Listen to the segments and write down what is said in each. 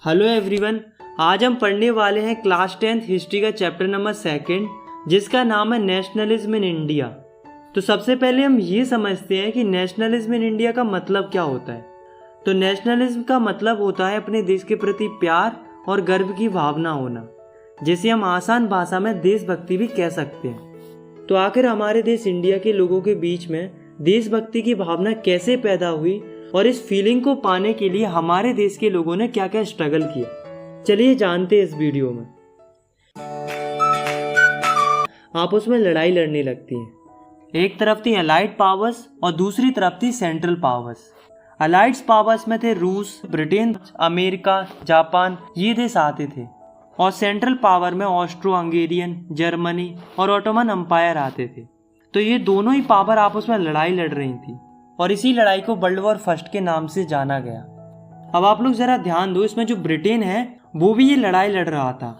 Hello everyone, आज हम पढ़ने वाले हैं क्लास 10th हिस्ट्री का चैप्टर नंबर 2 जिसका नाम है नेशनलिज्म इन इंडिया। तो सबसे पहले हम ये समझते हैं कि नेशनलिज्म इन इंडिया का मतलब क्या होता है। तो नेशनलिज्म का मतलब होता है अपने देश के प्रति प्यार और गर्व की भावना होना, जिसे हम आसान भाषा में देशभक्ति भी कह सकते हैं। तो आखिर हमारे देश इंडिया के लोगों के बीच में देशभक्ति की भावना कैसे पैदा हुई और इस फीलिंग को पाने के लिए हमारे देश के लोगों ने क्या क्या स्ट्रगल किया, चलिए जानते हैं इस वीडियो में। आपस में लड़ाई लड़ने लगती है। एक तरफ थी अलाइड पावर्स और दूसरी तरफ थी सेंट्रल पावर्स। अलाइड पावर्स में थे रूस, ब्रिटेन, अमेरिका, जापान, ये देश आते थे। और सेंट्रल पावर में ऑस्ट्रो हंगेरियन, जर्मनी और ऑटोमन एम्पायर आते थे। तो ये दोनों ही पावर आपस में लड़ाई लड़ रही थी और इसी लड़ाई को वर्ल्ड वॉर फर्स्ट के नाम से जाना गया। अब आप लोग जरा ध्यान दो, इसमें जो ब्रिटेन है वो भी ये लड़ाई लड़ रहा था।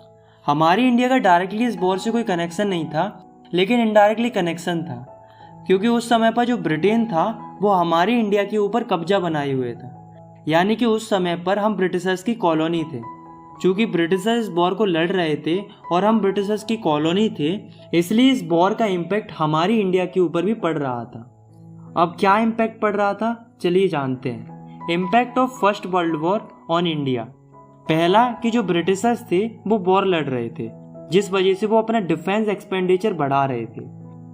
हमारी इंडिया का डायरेक्टली इस वॉर से कोई कनेक्शन नहीं था, लेकिन इनडायरेक्टली कनेक्शन था, क्योंकि उस समय पर जो ब्रिटेन था वो हमारी इंडिया के ऊपर कब्जा बनाए हुए था। यानी कि उस समय पर हम ब्रिटिशर्स की कॉलोनी थे। चूँकि ब्रिटिशर्स इस वॉर को लड़ रहे थे और हम ब्रिटिशर्स की कॉलोनी थे, इसलिए इस वॉर का इम्पैक्ट हमारी इंडिया के ऊपर भी पड़ रहा था। अब क्या इम्पैक्ट पड़ रहा था, चलिए जानते हैं। Impact of first world war on India. पहला कि जो ब्रिटिशर्स थे वो वॉर लड़ रहे थे, जिस वजह से वो अपना डिफेंस एक्सपेंडिचर बढ़ा रहे थे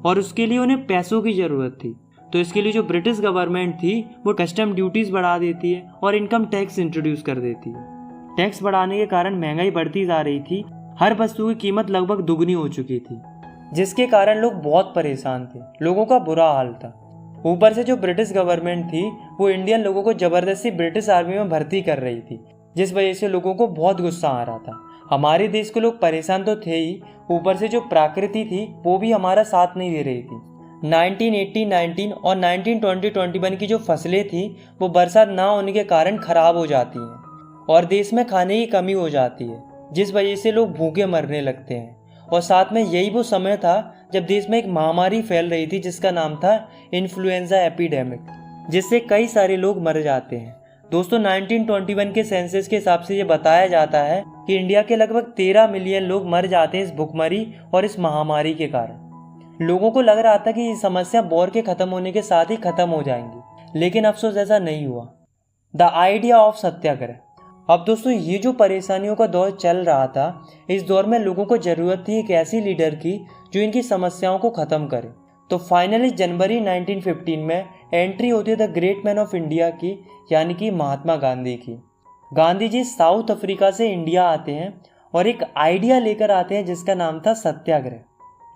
और उसके लिए उन्हें पैसों की ज़रूरत थी। तो इसके लिए जो ब्रिटिश गवर्नमेंट थी वो कस्टम ड्यूटीज़ बढ़ा देती है और इनकम टैक्स इंट्रोड्यूस कर देती है। टैक्स बढ़ाने के कारण महंगाई बढ़ती जा रही थी। हर वस्तु की कीमत लगभग दुगनी हो चुकी थी, जिसके कारण लोग बहुत परेशान थे। लोगों का बुरा हाल था। ऊपर से जो ब्रिटिश गवर्नमेंट थी वो इंडियन लोगों को जबरदस्ती ब्रिटिश आर्मी में भर्ती कर रही थी, जिस वजह से लोगों को बहुत गुस्सा आ रहा था। हमारे देश के लोग परेशान तो थे ही, ऊपर से जो प्रकृति थी वो भी हमारा साथ नहीं दे रही थी। 1918-19 और 1920-21 की जो फसलें थी वो बरसात ना होने के कारण खराब हो जाती हैं और देश में खाने की कमी हो जाती है, जिस वजह से लोग भूखे मरने लगते हैं। और साथ में यही वो समय था जब देश में एक महामारी फैल रही थी जिसका नाम था इन्फ्लुएंजा एपिडेमिक, जिससे कई सारे लोग मर जाते हैं। दोस्तों 1921 के सेंसस के हिसाब से ये बताया जाता है कि इंडिया के लगभग 13 मिलियन लोग मर जाते हैं इस भुखमरी और इस महामारी के कारण। लोगों को लग रहा था कि ये समस्या वॉर के खत्म होने के साथ ही खत्म हो जाएंगी, लेकिन अफसोस ऐसा नहीं हुआ। द आइडिया ऑफ सत्याग्रह। अब दोस्तों ये जो परेशानियों का दौर चल रहा था, इस दौर में लोगों को ज़रूरत थी एक ऐसी लीडर की जो इनकी समस्याओं को ख़त्म करे। तो फाइनली जनवरी 1915 में एंट्री होती है the great man of India की, यानी कि महात्मा गांधी की। गांधी जी साउथ अफ्रीका से इंडिया आते हैं और एक आइडिया लेकर आते हैं जिसका नाम था सत्याग्रह।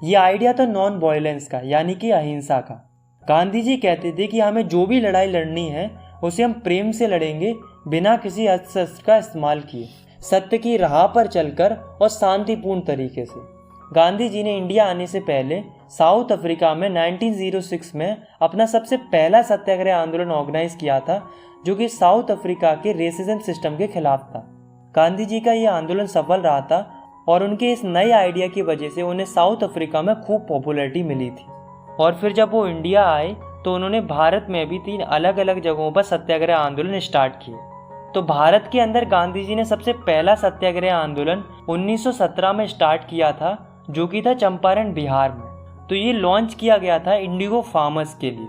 ये आइडिया था नॉन वायलेंस का, यानी कि अहिंसा का। गांधी जी कहते थे कि हमें जो भी लड़ाई लड़नी है उसे हम प्रेम से लड़ेंगे, बिना किसी अस्त्र शस्त्र का इस्तेमाल किए, सत्य की राह पर चलकर और शांतिपूर्ण तरीके से। गांधी जी ने इंडिया आने से पहले साउथ अफ्रीका में 1906 में अपना सबसे पहला सत्याग्रह आंदोलन ऑर्गेनाइज किया था, जो कि साउथ अफ्रीका के रेसिज्म सिस्टम के खिलाफ था। गांधी जी का यह आंदोलन सफल रहा था और उनके इस नए आइडिया की वजह से उन्हें साउथ अफ्रीका में खूब पॉपुलैरिटी मिली थी। और फिर जब वो इंडिया आए तो उन्होंने भारत में भी 3 अलग अलग जगहों पर सत्याग्रह आंदोलन स्टार्ट किए। तो भारत के अंदर गांधी जी ने सबसे पहला सत्याग्रह आंदोलन 1917 में स्टार्ट किया था, जो कि था चंपारण, बिहार में। तो ये लॉन्च किया गया था इंडिगो फार्मर्स के लिए।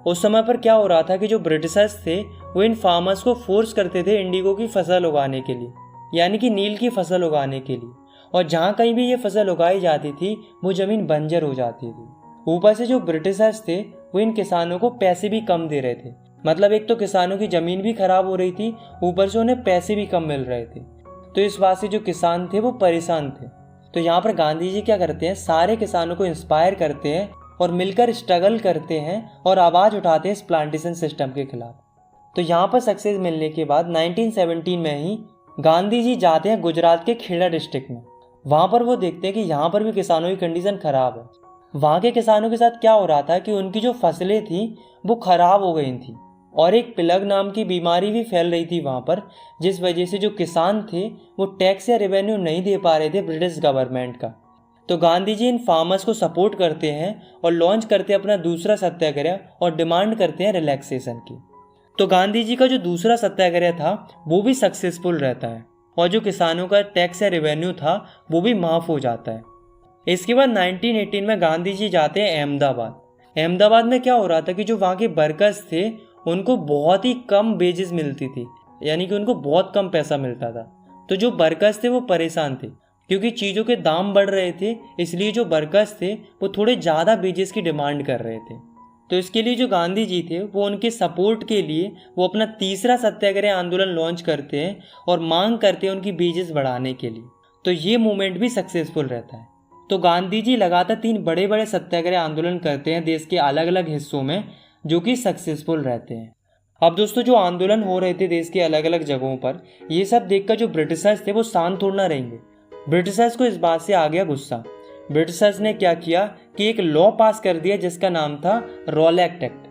उस समय पर क्या हो रहा था कि जो ब्रिटिशर्स थे वो इन फार्मर्स को फोर्स करते थे इंडिगो की फसल उगाने के लिए, यानी कि नील की फसल उगाने के लिए। और जहाँ कहीं भी ये फसल उगाई जाती थी वो ज़मीन बंजर हो जाती थी। ऊपर से जो ब्रिटिशर्स थे वो इन किसानों को पैसे भी कम दे रहे थे। मतलब एक तो किसानों की ज़मीन भी खराब हो रही थी, ऊपर से उन्हें पैसे भी कम मिल रहे थे। तो इस बात से जो किसान थे वो परेशान थे। तो यहाँ पर गांधी जी क्या करते हैं, सारे किसानों को इंस्पायर करते हैं और मिलकर स्ट्रगल करते हैं और आवाज़ उठाते हैं इस प्लांटेशन सिस्टम के खिलाफ। तो यहाँ पर सक्सेस मिलने के बाद 1917 में ही गांधी जी जाते हैं गुजरात के खेड़ा डिस्ट्रिक्ट में। वहाँ पर वो देखते हैं कि यहाँ पर भी किसानों की कंडीशन ख़राब है। वहाँ के किसानों के साथ क्या हो रहा था कि उनकी जो फसलें थी वो ख़राब हो गई थी और एक प्लग नाम की बीमारी भी फैल रही थी वहाँ पर, जिस वजह से जो किसान थे वो टैक्स या रेवेन्यू नहीं दे पा रहे थे ब्रिटिश गवर्नमेंट का। तो गांधी जी इन फार्मर्स को सपोर्ट करते हैं और लॉन्च करते हैं अपना दूसरा सत्याग्रह और डिमांड करते हैं रिलैक्सेशन की। तो गांधी जी का जो दूसरा सत्याग्रह था वो भी सक्सेसफुल रहता है और जो किसानों का टैक्स या रेवेन्यू था वो भी माफ़ हो जाता है। इसके बाद 1918 में गांधी जी जाते हैं अहमदाबाद। अहमदाबाद में क्या हो रहा था कि जो वहाँ के वर्कर्स थे उनको बहुत ही कम वेजेस मिलती थी, यानी कि उनको बहुत कम पैसा मिलता था। तो जो वर्कर्स थे वो परेशान थे क्योंकि चीज़ों के दाम बढ़ रहे थे, इसलिए जो वर्कर्स थे वो थोड़े ज़्यादा वेजेस की डिमांड कर रहे थे। तो इसके लिए जो गांधी जी थे वो उनके सपोर्ट के लिए वो अपना तीसरा सत्याग्रह आंदोलन लॉन्च करते हैं और मांग करते हैं उनकी वेजेस बढ़ाने के लिए। तो ये मूवमेंट भी सक्सेसफुल रहता है। तो गांधी जी लगातार 3 बड़े बड़े सत्याग्रह आंदोलन करते हैं देश के अलग अलग हिस्सों में, जो कि सक्सेसफुल रहते हैं। अब दोस्तों, जो आंदोलन हो रहे थे देश के अलग अलग जगहों पर, ये सब देखकर जो ब्रिटिशर्स थे वो शांत थोड़ा ना रहेंगे। ब्रिटिशर्स को इस बात से आ गया गुस्सा। ब्रिटिशर्स ने क्या किया कि एक लॉ पास कर दिया जिसका नाम था रॉलेट एक्ट।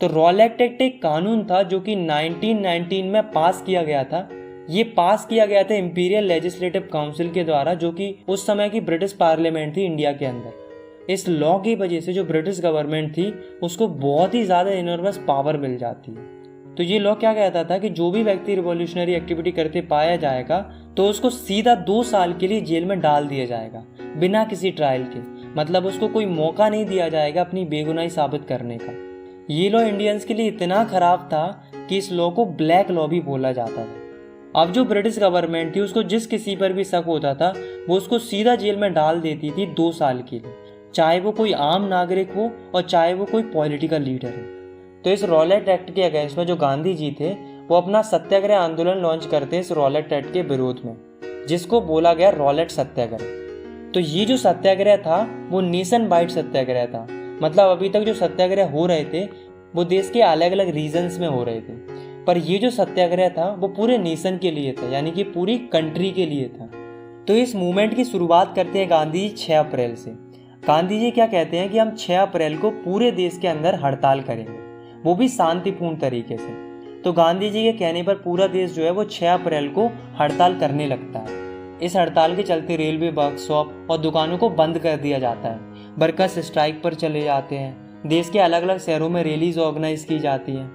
तो रॉलेट एक्ट एक कानून था जो कि 1919 में पास किया गया था। ये पास किया गया था इंपीरियल लेजिस्लेटिव काउंसिल के द्वारा, जो कि उस समय की ब्रिटिश पार्लियामेंट थी इंडिया के अंदर। इस लॉ की वजह से जो ब्रिटिश गवर्नमेंट थी उसको बहुत ही ज़्यादा इनॉर्मस पावर मिल जाती है। तो ये लॉ क्या कहता था कि जो भी व्यक्ति रिवॉल्यूशनरी एक्टिविटी करते पाया जाएगा तो उसको सीधा 2 साल के लिए जेल में डाल दिया जाएगा बिना किसी ट्रायल के। मतलब उसको कोई मौका नहीं दिया जाएगा अपनी बेगुनाही साबित करने का। ये लॉ इंडियंस के लिए इतना खराब था कि इस लॉ को ब्लैक लॉ भी बोला जाता था। अब जो ब्रिटिश गवर्नमेंट थी उसको जिस किसी पर भी शक होता था वो उसको सीधा जेल में डाल देती थी 2 साल के लिए, चाहे वो कोई आम नागरिक हो और चाहे वो कोई पॉलिटिकल लीडर हो। तो इस रॉलेट एक्ट के अगेंस्ट में जो गांधी जी थे वो अपना सत्याग्रह आंदोलन लॉन्च करते हैं इस रॉलेट एक्ट के विरोध में, जिसको बोला गया रॉलेट सत्याग्रह। तो ये जो सत्याग्रह था वो नेशन वाइड सत्याग्रह था। मतलब अभी तक जो सत्याग्रह हो रहे थे वो देश के अलग अलग रीजन्स में हो रहे थे, पर ये जो सत्याग्रह था वो पूरे नेशन के लिए था, यानी कि पूरी कंट्री के लिए था। तो इस मूवमेंट की शुरुआत करते हैं गांधी जी 6 अप्रैल से। गांधी जी क्या कहते हैं कि हम 6 अप्रैल को पूरे देश के अंदर हड़ताल करेंगे, वो भी शांतिपूर्ण तरीके से। तो गांधी जी के कहने पर पूरा देश जो है वो 6 अप्रैल को हड़ताल करने लगता है। इस हड़ताल के चलते रेलवे, वर्कशॉप और दुकानों को बंद कर दिया जाता है। वर्कर्स स्ट्राइक पर चले जाते हैं। देश के अलग अलग शहरों में रैलीज ऑर्गेनाइज की जाती हैं।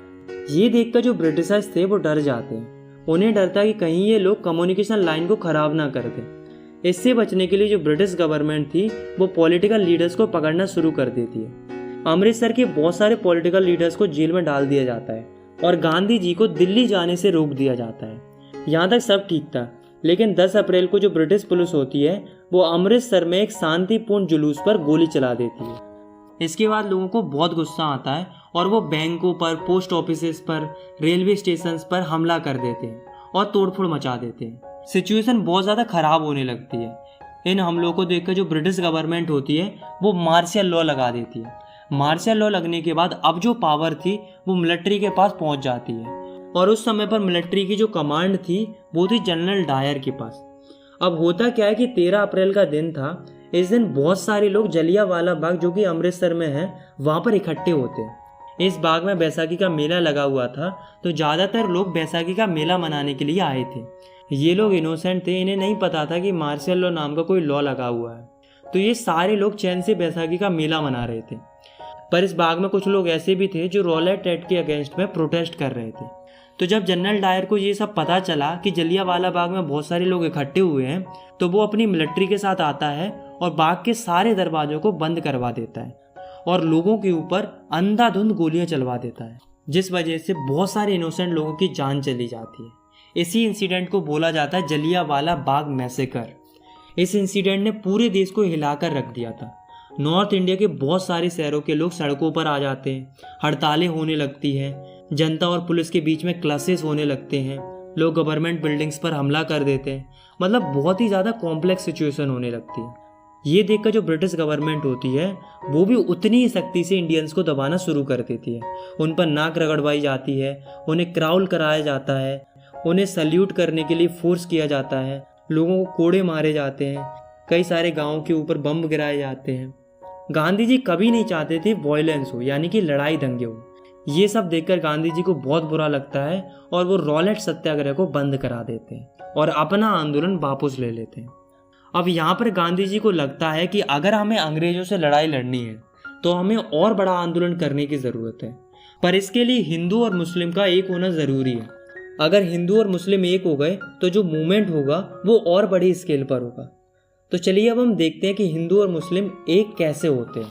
ये देखकर जो ब्रिटिशर्स थे वो डर जाते हैं। उन्हें डर था कि कहीं ये लोग कम्युनिकेशन लाइन को खराब ना कर दें। इससे बचने के लिए जो ब्रिटिश गवर्नमेंट थी वो पॉलिटिकल लीडर्स को पकड़ना शुरू कर देती है। अमृतसर के बहुत सारे पॉलिटिकल लीडर्स को जेल में डाल दिया जाता है और गांधी जी को दिल्ली जाने से रोक दिया जाता है। यहाँ तक सब ठीक था, लेकिन 10 अप्रैल को जो ब्रिटिश पुलिस होती है वो अमृतसर में एक शांतिपूर्ण जुलूस पर गोली चला देती है। इसके बाद लोगों को बहुत गुस्सा आता है और वो बैंकों पर, पोस्ट ऑफिसेस पर, रेलवे स्टेशन पर हमला कर देते हैं और तोड़फोड़ मचा देते हैं। सिचुएशन बहुत ज़्यादा खराब होने लगती है। इन हमलों को देखकर जो ब्रिटिश गवर्नमेंट होती है वो मार्शल लॉ लगा देती है। मार्शल लॉ लगने के बाद अब जो पावर थी वो मिलिट्री के पास पहुंच जाती है और उस समय पर मिलिट्री की जो कमांड थी वो थी जनरल डायर के पास। अब होता क्या है कि 13 अप्रैल का दिन था। इस दिन बहुत सारे लोग जलियांवाला बाग, जो कि अमृतसर में है, वहाँ पर इकट्ठे होते हैं। इस बाग में बैसाखी का मेला लगा हुआ था, तो ज़्यादातर लोग बैसाखी का मेला मनाने के लिए आए थे। ये लोग इनोसेंट थे, इन्हें नहीं पता था कि मार्शल लॉ नाम का कोई लॉ लगा हुआ है। तो ये सारे लोग चैन से बैसाखी का मेला मना रहे थे। पर इस बाग में कुछ लोग ऐसे भी थे जो रॉलेट एक्ट के अगेंस्ट में प्रोटेस्ट कर रहे थे। तो जब जनरल डायर को ये सब पता चला कि जलियांवाला बाग में बहुत सारे लोग इकट्ठे हुए हैं, तो वो अपनी मिलिट्री के साथ आता है और बाग के सारे दरवाजों को बंद करवा देता है और लोगों के ऊपर अंधाधुंध गोलियां चलवा देता है, जिस वजह से बहुत सारे इनोसेंट लोगों की जान चली जाती है। इसी इंसिडेंट को बोला जाता है जलियांवाला बाग मैसेकर। इस इंसिडेंट ने पूरे देश को हिलाकर रख दिया था। नॉर्थ इंडिया के बहुत सारे शहरों के लोग सड़कों पर आ जाते हैं, हड़तालें होने लगती हैं, जनता और पुलिस के बीच में क्लैशेस होने लगते हैं, लोग गवर्नमेंट बिल्डिंग्स पर हमला कर देते हैं। मतलब बहुत ही ज़्यादा कॉम्प्लेक्स सिचुएशन होने लगती है। ये देखकर जो ब्रिटिश गवर्नमेंट होती है वो भी उतनी ही सख्ती से इंडियंस को दबाना शुरू कर देती है। उन पर नाक रगड़वाई जाती है, उन्हें क्राउल कराया जाता है, उन्हें सल्यूट करने के लिए फोर्स किया जाता है, लोगों को कोड़े मारे जाते हैं, कई सारे गाँव के ऊपर बम गिराए जाते हैं। गांधी जी कभी नहीं चाहते थे वॉयलेंस हो, यानी कि लड़ाई दंगे हो। ये सब देखकर गांधी जी को बहुत बुरा लगता है और वो रॉलेट सत्याग्रह को बंद करा देते हैं और अपना आंदोलन वापस ले लेते हैं। अब यहाँ पर गांधी जी को लगता है कि अगर हमें अंग्रेजों से लड़ाई लड़नी है तो हमें और बड़ा आंदोलन करने की ज़रूरत है, पर इसके लिए हिंदू और मुस्लिम का एक होना ज़रूरी है। अगर हिंदू और मुस्लिम एक हो गए तो जो मूवमेंट होगा वो और बड़ी स्केल पर होगा। तो चलिए अब हम देखते हैं कि हिंदू और मुस्लिम एक कैसे होते हैं।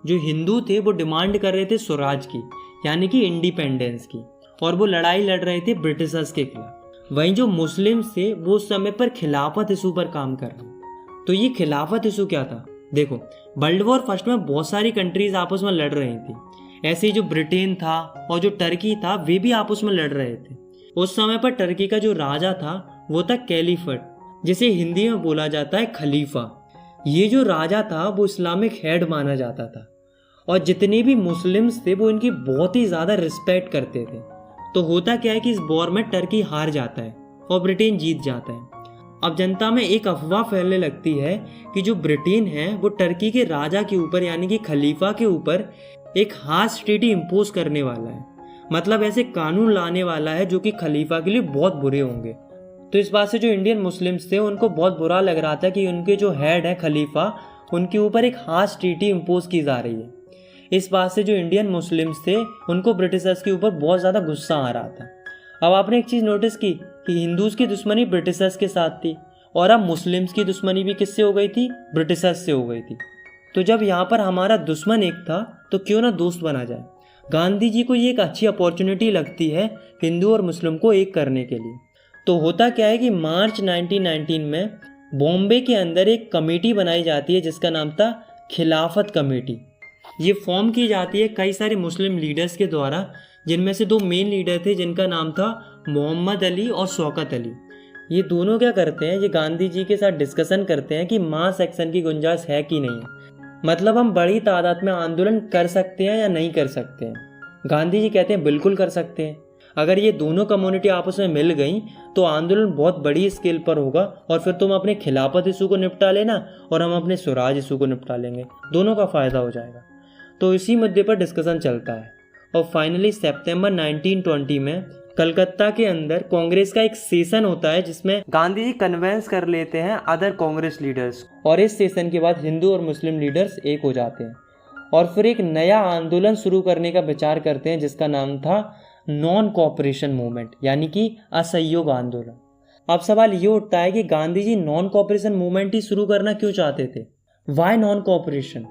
जो हिंदू थे वो डिमांड कर रहे थे स्वराज की, यानी कि इंडिपेंडेंस की, और वो लड़ाई लड़ रहे थे ब्रिटिशर्स के खिलाफ। वहीं जो मुस्लिम थे वो उस समय पर खिलाफत इशू पर काम कर रहे हैं। तो ये खिलाफत इशू क्या था? देखो, वर्ल्ड वॉर फर्स्ट में बहुत सारी कंट्रीज आपस में लड़ रही थी। ऐसे ही जो ब्रिटेन था और जो टर्की था वे भी आपस में लड़ रहे थे। उस समय पर टर्की का जो राजा था वो था कैलीफट, जिसे हिंदी में बोला जाता है खलीफा। ये जो राजा था वो इस्लामिक हेड माना जाता था, और जितने भी मुस्लिम्स थे वो इनकी बहुत ही ज़्यादा रिस्पेक्ट करते थे। तो होता क्या है कि इस वॉर में टर्की हार जाता है और ब्रिटेन जीत जाता है। अब जनता में एक अफवाह फैलने लगती है कि जो ब्रिटेन है वो टर्की के राजा के ऊपर, यानी कि खलीफा के ऊपर एक हार्श ट्रीटी इम्पोज करने वाला है, मतलब ऐसे कानून लाने वाला है जो कि खलीफा के लिए बहुत बुरे होंगे। तो इस बात से जो इंडियन मुस्लिम्स थे उनको बहुत बुरा लग रहा था कि उनके जो हेड है खलीफा, उनके ऊपर एक हार्श ट्रीटी इम्पोज की जा रही है। इस बात से जो इंडियन मुस्लिम्स थे उनको ब्रिटिशर्स के ऊपर बहुत ज़्यादा गुस्सा आ रहा था। अब आपने एक चीज़ नोटिस की कि हिंदूज की दुश्मनी ब्रिटिशर्स के साथ थी, और अब मुस्लिम्स की दुश्मनी भी किससे हो गई थी? ब्रिटिशर्स से हो गई थी। तो जब यहाँ पर हमारा दुश्मन एक था तो क्यों ना दोस्त बना जाए। गांधी जी को ये एक अच्छी अपॉर्चुनिटी लगती है हिंदू और मुस्लिम को एक करने के लिए। तो होता क्या है कि मार्च 1919 में बॉम्बे के अंदर एक कमेटी बनाई जाती है जिसका नाम था खिलाफत कमेटी। ये फॉर्म की जाती है कई सारे मुस्लिम लीडर्स के द्वारा, जिनमें से दो मेन लीडर थे जिनका नाम था मोहम्मद अली और शौकत अली। ये दोनों क्या करते हैं, ये गांधी जी के साथ डिस्कशन करते हैं कि मास एक्शन की गुंजाइश है कि नहीं है, मतलब हम बड़ी तादाद में आंदोलन कर सकते हैं या नहीं कर सकते हैं। गांधी जी कहते हैं बिल्कुल कर सकते हैं। अगर ये दोनों कम्युनिटी आपस में मिल गई तो आंदोलन बहुत बड़ी स्केल पर होगा, और फिर तुम अपने खिलाफत इशू को निपटा लेना और हम अपने स्वराज इशू को निपटा लेंगे, दोनों का फ़ायदा हो जाएगा। तो इसी मुद्दे पर डिस्कशन चलता है, और फाइनली सितंबर 1920 में कलकत्ता के अंदर कांग्रेस का एक सेशन होता है जिसमें गांधी जी कन्वेंस कर लेते हैं अदर कांग्रेस लीडर्स, और इस सेशन के बाद हिंदू और मुस्लिम लीडर्स एक हो जाते हैं और फिर एक नया आंदोलन शुरू करने का विचार करते हैं जिसका नाम था नॉन कोऑपरेशन मूवमेंट, यानी कि असहयोग आंदोलन। अब सवाल ये उठता है कि Gandhi ji non cooperation movement ही शुरू करना क्यों चाहते थे? Why non cooperation?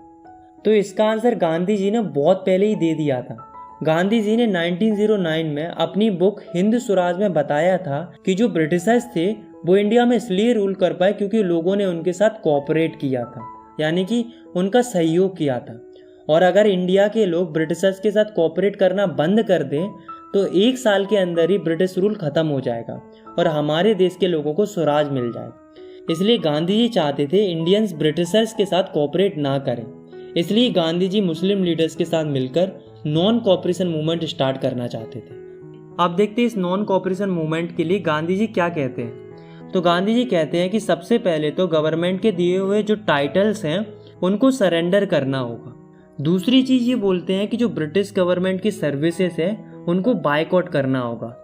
तो इसका आंसर गांधी जी ने बहुत पहले ही दे दिया था। गांधी जी ने 1909 में अपनी बुक हिंद स्वराज में बताया था कि जो ब्रिटिशर्स थे वो इंडिया में इसलिए रूल कर पाए क्योंकि लोगों ने उनके साथ कोऑपरेट किया था, यानी कि उनका सहयोग किया था। और अगर इंडिया के लोग ब्रिटिशर्स के साथ कोऑपरेट करना बंद कर दें तो 1 साल के अंदर ही ब्रिटिश रूल खत्म हो जाएगा और हमारे देश के लोगों को स्वराज मिल जाएगा। इसलिए गांधी जी चाहते थे इंडियंस ब्रिटिशर्स के साथ कोऑपरेट ना करें। इसलिए गांधी जी मुस्लिम लीडर्स के साथ मिलकर नॉन कोऑपरेशन मूवमेंट स्टार्ट करना चाहते थे। अब देखते हैं इस नॉन कोऑपरेशन मूवमेंट के लिए गांधी जी क्या कहते हैं। तो गांधी जी कहते हैं कि सबसे पहले तो गवर्नमेंट के दिए हुए जो टाइटल्स हैं उनको सरेंडर करना होगा। दूसरी चीज़ ये बोलते हैं कि जो ब्रिटिश गवर्नमेंट की सर्विसेज हैं उनको बायकॉट करना होगा,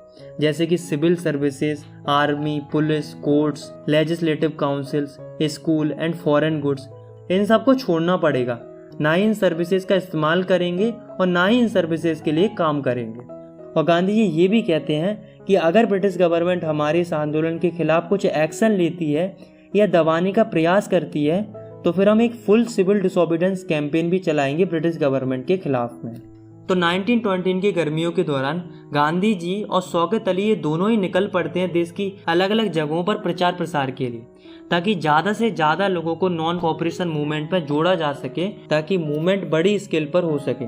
जैसे कि civil services, army, police, courts, legislative councils, school and foreign goods, इन सबको छोड़ना पड़ेगा। ना ही इन सर्विसेज का इस्तेमाल करेंगे और ना ही इन सर्विसेज के लिए काम करेंगे। और गांधी जी ये भी कहते हैं कि अगर ब्रिटिश गवर्नमेंट हमारे इस आंदोलन के खिलाफ कुछ एक्शन लेती है या दबाने का प्रयास करती है तो फिर हम एक फुल सिविल डिसोबीडियंस कैंपेन भी चलाएंगे ब्रिटिश गवर्नमेंट के खिलाफ में। तो 1920 की गर्मियों के दौरान गांधी जी और शौकत अली ये दोनों ही निकल पड़ते हैं देश की अलग अलग जगहों पर प्रचार प्रसार के लिए, ताकि ज़्यादा से ज़्यादा लोगों को नॉन कोऑपरेशन मूवमेंट पर जोड़ा जा सके, ताकि मूवमेंट बड़ी स्केल पर हो सके।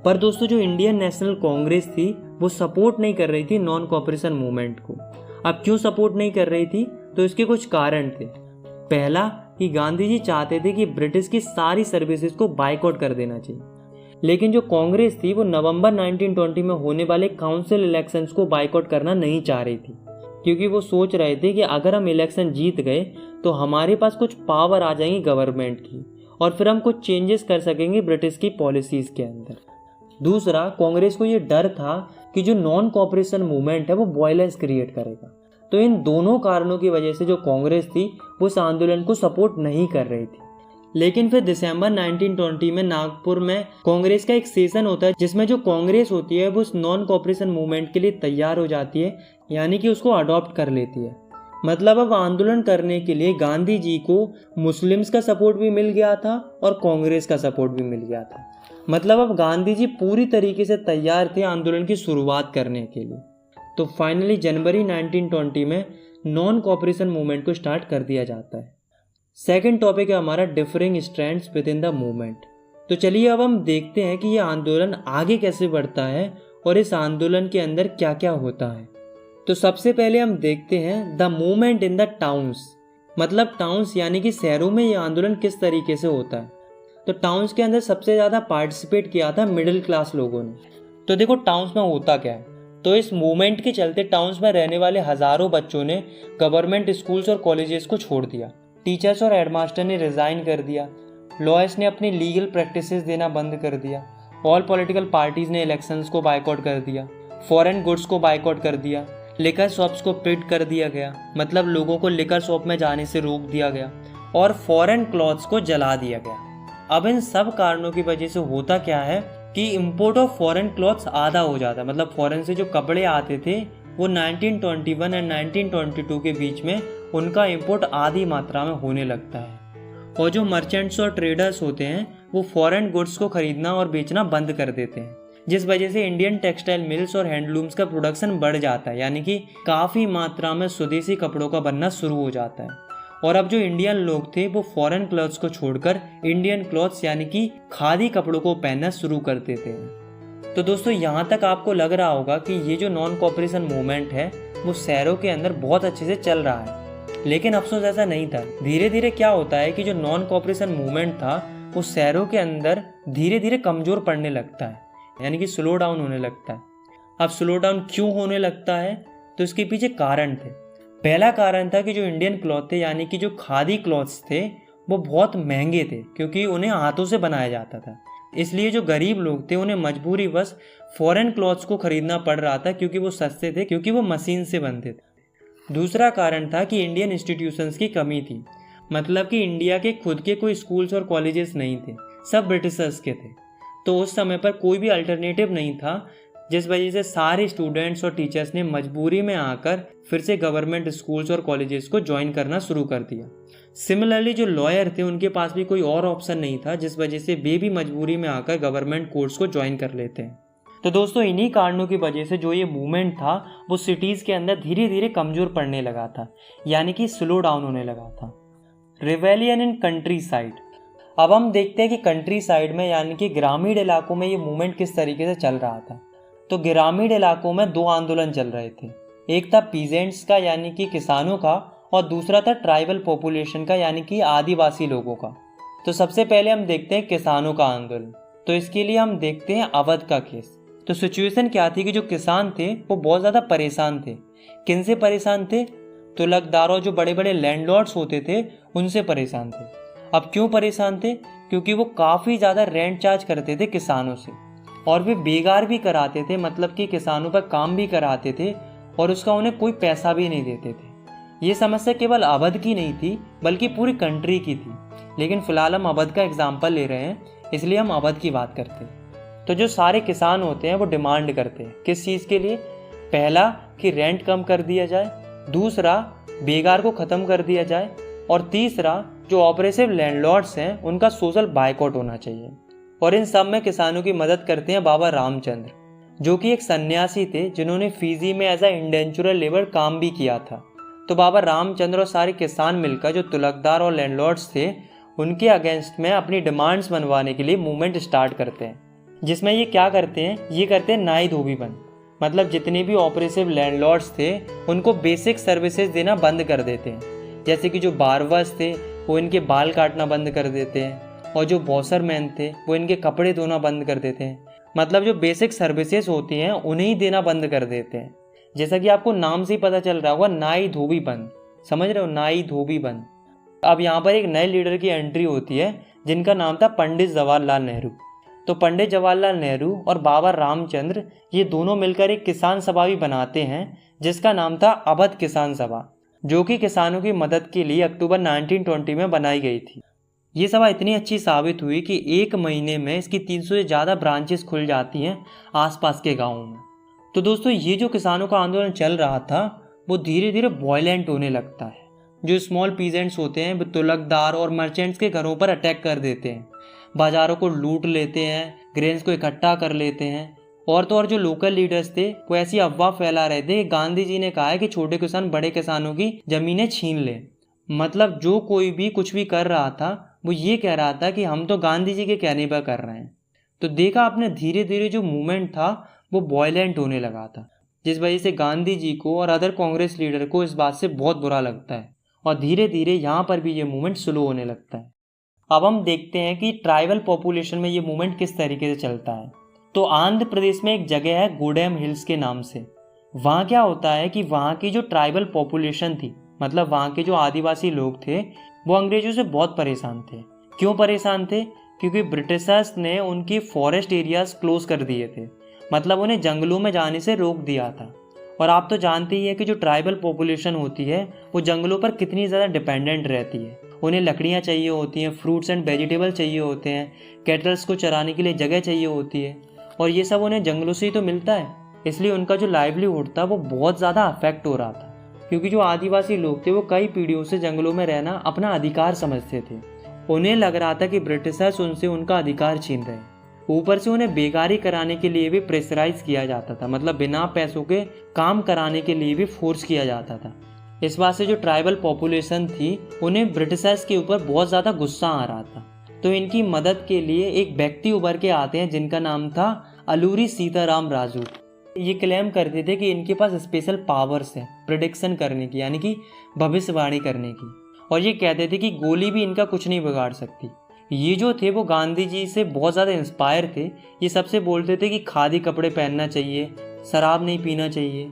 पर दोस्तों जो इंडियन नेशनल कांग्रेस थी वो सपोर्ट नहीं कर रही थी नॉन कोऑपरेशन मूवमेंट को। अब क्यों सपोर्ट नहीं कर रही थी? तो इसके कुछ कारण थे। पहला कि गांधी जी चाहते थे कि ब्रिटिश की सारी सर्विसेज को बायकॉट कर देना चाहिए, लेकिन जो कांग्रेस थी वो नवंबर 1920 में होने वाले काउंसिल इलेक्शंस को बायकॉट करना नहीं चाह रही थी, क्योंकि वो सोच रहे थे कि अगर हम इलेक्शन जीत गए तो हमारे पास कुछ पावर आ जाएंगी गवर्नमेंट की और फिर हम कुछ चेंजेस कर सकेंगे ब्रिटिश की पॉलिसीज़ के अंदर। दूसरा, कांग्रेस को ये डर था कि जो नॉन कोऑपरेशन मूवमेंट है वो वायलेंस क्रिएट करेगा। तो इन दोनों कारणों की वजह से जो कांग्रेस थी वो इस आंदोलन को सपोर्ट नहीं कर रही थी। लेकिन फिर दिसंबर 1920 में नागपुर में कांग्रेस का एक सेशन होता है जिसमें जो कांग्रेस होती है वो उस नॉन कोऑपरेशन मूवमेंट के लिए तैयार हो जाती है, यानी कि उसको अडॉप्ट कर लेती है। मतलब अब आंदोलन करने के लिए गांधी जी को मुस्लिम्स का सपोर्ट भी मिल गया था और कांग्रेस का सपोर्ट भी मिल गया था। मतलब अब गांधी जी पूरी तरीके से तैयार थे आंदोलन की शुरुआत करने के लिए। तो फाइनली जनवरी 1920 में नॉन कोऑपरेशन मूवमेंट को स्टार्ट कर दिया जाता है। सेकंड टॉपिक है हमारा differing strands with in the movement. तो चलिए अब हम देखते हैं कि ये आंदोलन आगे कैसे बढ़ता है और इस आंदोलन के अंदर क्या क्या होता है। तो सबसे पहले हम देखते हैं the movement in the towns. मतलब टाउन्स यानी कि शहरों में ये आंदोलन किस तरीके से होता है। तो टाउन्स के अंदर सबसे ज़्यादा पार्टिसिपेट किया था मिडिल क्लास लोगों ने। तो देखो टाउन्स में होता क्या है, तो इस मूवमेंट के चलते टाउन्स में रहने वाले हज़ारों बच्चों ने गवर्नमेंट स्कूल्स और कॉलेजेस को छोड़ दिया। टीचर्स और हेडमास्टर ने रिज़ाइन कर दिया। लॉयर्स ने अपनी लीगल प्रैक्टिसेस देना बंद कर दिया। ऑल पॉलिटिकल पार्टीज़ ने इलेक्शंस को बायकॉट कर दिया। फॉरेन गुड्स को बायकॉट कर दिया। लिकर शॉप्स को पिट कर दिया गया, मतलब लोगों को लिकर शॉप में जाने से रोक दिया गया। और फॉरेन क्लॉथ्स को जला दिया गया। अब इन सब कारणों की वजह से होता क्या है कि इंपोर्ट ऑफ फॉरेन क्लॉथ्स आधा हो जाता है। मतलब फॉरेन से जो कपड़े आते थे वो 1921 एंड 1922 के बीच में उनका इंपोर्ट आधी मात्रा में होने लगता है। और जो मर्चेंट्स और ट्रेडर्स होते हैं वो फॉरेन गुड्स को खरीदना और बेचना बंद कर देते हैं, जिस वजह से इंडियन टेक्सटाइल मिल्स और हैंडलूम्स का प्रोडक्शन बढ़ जाता है, यानी कि काफ़ी मात्रा में स्वदेशी कपड़ों का बनना शुरू हो जाता है। और अब जो इंडियन लोग थे वो फॉरेन क्लॉथ्स को छोड़कर इंडियन क्लॉथ्स यानी कि खादी कपड़ों को पहनना शुरू कर देते हैं। तो दोस्तों यहाँ तक आपको लग रहा होगा कि ये जो नॉन कोऑपरेशन मूवमेंट है वो शहरों के अंदर बहुत अच्छे से चल रहा है, लेकिन अफसोस ऐसा नहीं था। धीरे धीरे क्या होता है कि जो नॉन कोऑपरेशन मूवमेंट था वो शहरों के अंदर धीरे धीरे कमज़ोर पड़ने लगता है, यानी कि स्लो डाउन होने लगता है। अब स्लो डाउन क्यों होने लगता है, तो इसके पीछे कारण थे। पहला कारण था कि जो इंडियन क्लॉथ थे यानी कि जो खादी क्लॉथ्स थे वो बहुत महंगे थे, क्योंकि उन्हें हाथों से बनाया जाता था। इसलिए जो गरीब लोग थे उन्हें मजबूरीवश फॉरेन क्लॉथ्स को खरीदना पड़ रहा था, क्योंकि वो सस्ते थे, क्योंकि वो मशीन से बनते थे। दूसरा कारण था कि इंडियन इंस्टीट्यूशंस की कमी थी। मतलब कि इंडिया के खुद के कोई स्कूल्स और कॉलेजेस नहीं थे, सब ब्रिटिशर्स के थे। तो उस समय पर कोई भी अल्टरनेटिव नहीं था, जिस वजह से सारे स्टूडेंट्स और टीचर्स ने मजबूरी में आकर फिर से गवर्नमेंट स्कूल्स और कॉलेजेस को ज्वाइन करना शुरू कर दिया। सिमिलरली जो लॉयर थे उनके पास भी कोई और ऑप्शन नहीं था, जिस वजह से वे भी मजबूरी में आकर गवर्नमेंट कोर्स को ज्वाइन कर लेते हैं। तो दोस्तों इन्हीं कारणों की वजह से जो ये मूवमेंट था वो सिटीज़ के अंदर धीरे धीरे कमज़ोर पड़ने लगा था, यानी कि स्लो डाउन होने लगा था। Rebellion in country side. अब हम देखते हैं कि कंट्री साइड में यानी कि ग्रामीण इलाकों में ये मूवमेंट किस तरीके से चल रहा था। तो ग्रामीण इलाकों में दो आंदोलन चल रहे थे। एक था पीजेंट्स का यानी कि किसानों का, और दूसरा था ट्राइबल पॉपुलेशन का यानी कि आदिवासी लोगों का। तो सबसे पहले हम देखते हैं किसानों का आंदोलन। तो इसके लिए हम देखते हैं अवध का केस। तो सिचुएशन क्या थी कि जो किसान थे वो बहुत ज़्यादा परेशान थे। किन से परेशान थे? तुलकदारों, जो बड़े बड़े लैंडलॉर्ड्स होते थे उनसे परेशान थे। अब क्यों परेशान थे? क्योंकि वो काफ़ी ज़्यादा रेंट चार्ज करते थे किसानों से, और वे बेगार भी कराते थे, मतलब कि किसानों पर काम भी कराते थे और उसका उन्हें कोई पैसा भी नहीं देते थे। ये समस्या केवल अवध की नहीं थी बल्कि पूरी कंट्री की थी, लेकिन फ़िलहाल हम अवध का एग्जाम्पल ले रहे हैं इसलिए हम अवध की बात करते हैं। तो जो सारे किसान होते हैं वो डिमांड करते हैं किस चीज़ के लिए? पहला कि रेंट कम कर दिया जाए, दूसरा बेगार को ख़त्म कर दिया जाए, और तीसरा जो ऑपरेसिव लैंडलॉर्ड्स हैं उनका सोशल बायकॉट होना चाहिए। और इन सब में किसानों की मदद करते हैं बाबा रामचंद्र, जो कि एक सन्यासी थे जिन्होंने फीजी में एज अ इंडेंचुरल लेबर काम भी किया था। तो बाबा रामचंद्र और सारे किसान मिलकर जो तुलकदार और लैंडलॉर्ड्स थे उनके अगेंस्ट में अपनी डिमांड्स मनवाने के लिए मूवमेंट स्टार्ट करते हैं, जिसमें ये क्या करते हैं? ये करते हैं नाई धोबी बंद। मतलब जितने भी ऑपरेसिव लैंडलॉर्ड्स थे उनको बेसिक सर्विसेज देना बंद कर देते हैं, जैसे कि जो बार्बर्स थे वो इनके बाल काटना बंद कर देते हैं, और जो वॉशरमैन थे वो इनके कपड़े धोना बंद कर देते हैं। मतलब जो बेसिक सर्विसेज होती हैं उन्हें ही देना बंद कर देते हैं। जैसा कि आपको नाम से ही पता चल रहा होगा, नाई धोबी बंद। समझ रहे हो? नाई धोबी बंद। अब यहाँ पर एक नए लीडर की एंट्री होती है जिनका नाम था पंडित जवाहरलाल नेहरू। तो पंडित जवाहरलाल नेहरू और बाबा रामचंद्र ये दोनों मिलकर एक किसान सभा भी बनाते हैं जिसका नाम था अवध किसान सभा, जो कि किसानों की मदद के लिए अक्टूबर 1920 में बनाई गई थी। ये सभा इतनी अच्छी साबित हुई कि 1 महीने में इसकी 300 से ज़्यादा ब्रांचेस खुल जाती हैं आसपास के गाँवों में। तो दोस्तों ये जो किसानों का आंदोलन चल रहा था वो धीरे धीरे वॉयलेंट होने लगता है। जो स्मॉल पीजेंट्स होते हैं वो तुलकदार और मर्चेंट्स के घरों पर अटैक कर देते हैं, बाजारों को लूट लेते हैं, ग्रेन्स को इकट्ठा कर लेते हैं। और तो और जो लोकल लीडर्स थे वो ऐसी अफवाह फैला रहे थे कि गांधी जी ने कहा है कि छोटे किसान बड़े किसानों की जमीनें छीन ले। मतलब जो कोई भी कुछ भी कर रहा था वो ये कह रहा था कि हम तो गांधी जी के कहने पर कर रहे हैं। तो देखा आपने धीरे धीरे जो मूवमेंट था वो वॉयलेंट होने लगा था, जिस वजह से गांधी जी को और अदर कांग्रेस लीडर को इस बात से बहुत बुरा लगता है और धीरे धीरे यहाँ पर भी ये मूवमेंट स्लो होने लगता है। अब हम देखते हैं कि ट्राइबल पॉपुलेशन में ये मूवमेंट किस तरीके से चलता है। तो आंध्र प्रदेश में एक जगह है गूडेम हिल्स के नाम से। वहाँ क्या होता है कि वहाँ की जो ट्राइबल पॉपुलेशन थी, मतलब वहाँ के जो आदिवासी लोग थे, वो अंग्रेजों से बहुत परेशान थे। क्यों परेशान थे? क्योंकि ब्रिटिशर्स ने उनकी फॉरेस्ट एरियाज क्लोज कर दिए थे, मतलब उन्हें जंगलों में जाने से रोक दिया था। और आप तो जानते ही है कि जो ट्राइबल पॉपुलेशन होती है वो जंगलों पर कितनी ज़्यादा डिपेंडेंट रहती है। उन्हें लकड़ियाँ चाहिए होती हैं, फ्रूट्स एंड वेजिटेबल चाहिए होते हैं, कैटल्स को चराने के लिए जगह चाहिए होती है, और ये सब उन्हें जंगलों से ही तो मिलता है। इसलिए उनका जो लाइवलीहुड था वो बहुत ज़्यादा अफेक्ट हो रहा था, क्योंकि जो आदिवासी लोग थे वो कई पीढ़ियों से जंगलों में रहना अपना अधिकार समझते थे। उन्हें लग रहा था कि ब्रिटिशर्स उनसे उनका अधिकार छीन रहे हैं। ऊपर से उन्हें बेकारी कराने के लिए भी प्रेशराइज किया जाता था, मतलब बिना पैसों के काम कराने के लिए भी फोर्स किया जाता था। इस बात से जो ट्राइबल पॉपुलेशन थी उन्हें ब्रिटिशर्स के ऊपर बहुत ज़्यादा गुस्सा आ रहा था। तो इनकी मदद के लिए एक व्यक्ति उभर के आते हैं जिनका नाम था अलूरी सीताराम राजू। ये क्लेम करते थे कि इनके पास स्पेशल पावर्स है प्रेडिक्शन करने की, यानी कि भविष्यवाणी करने की, और ये कहते थे कि गोली भी इनका कुछ नहीं बिगाड़ सकती। ये जो थे वो गांधी जी से बहुत ज़्यादा इंस्पायर थे। ये सबसे बोलते थे कि खादी कपड़े पहनना चाहिए, शराब नहीं पीना चाहिए,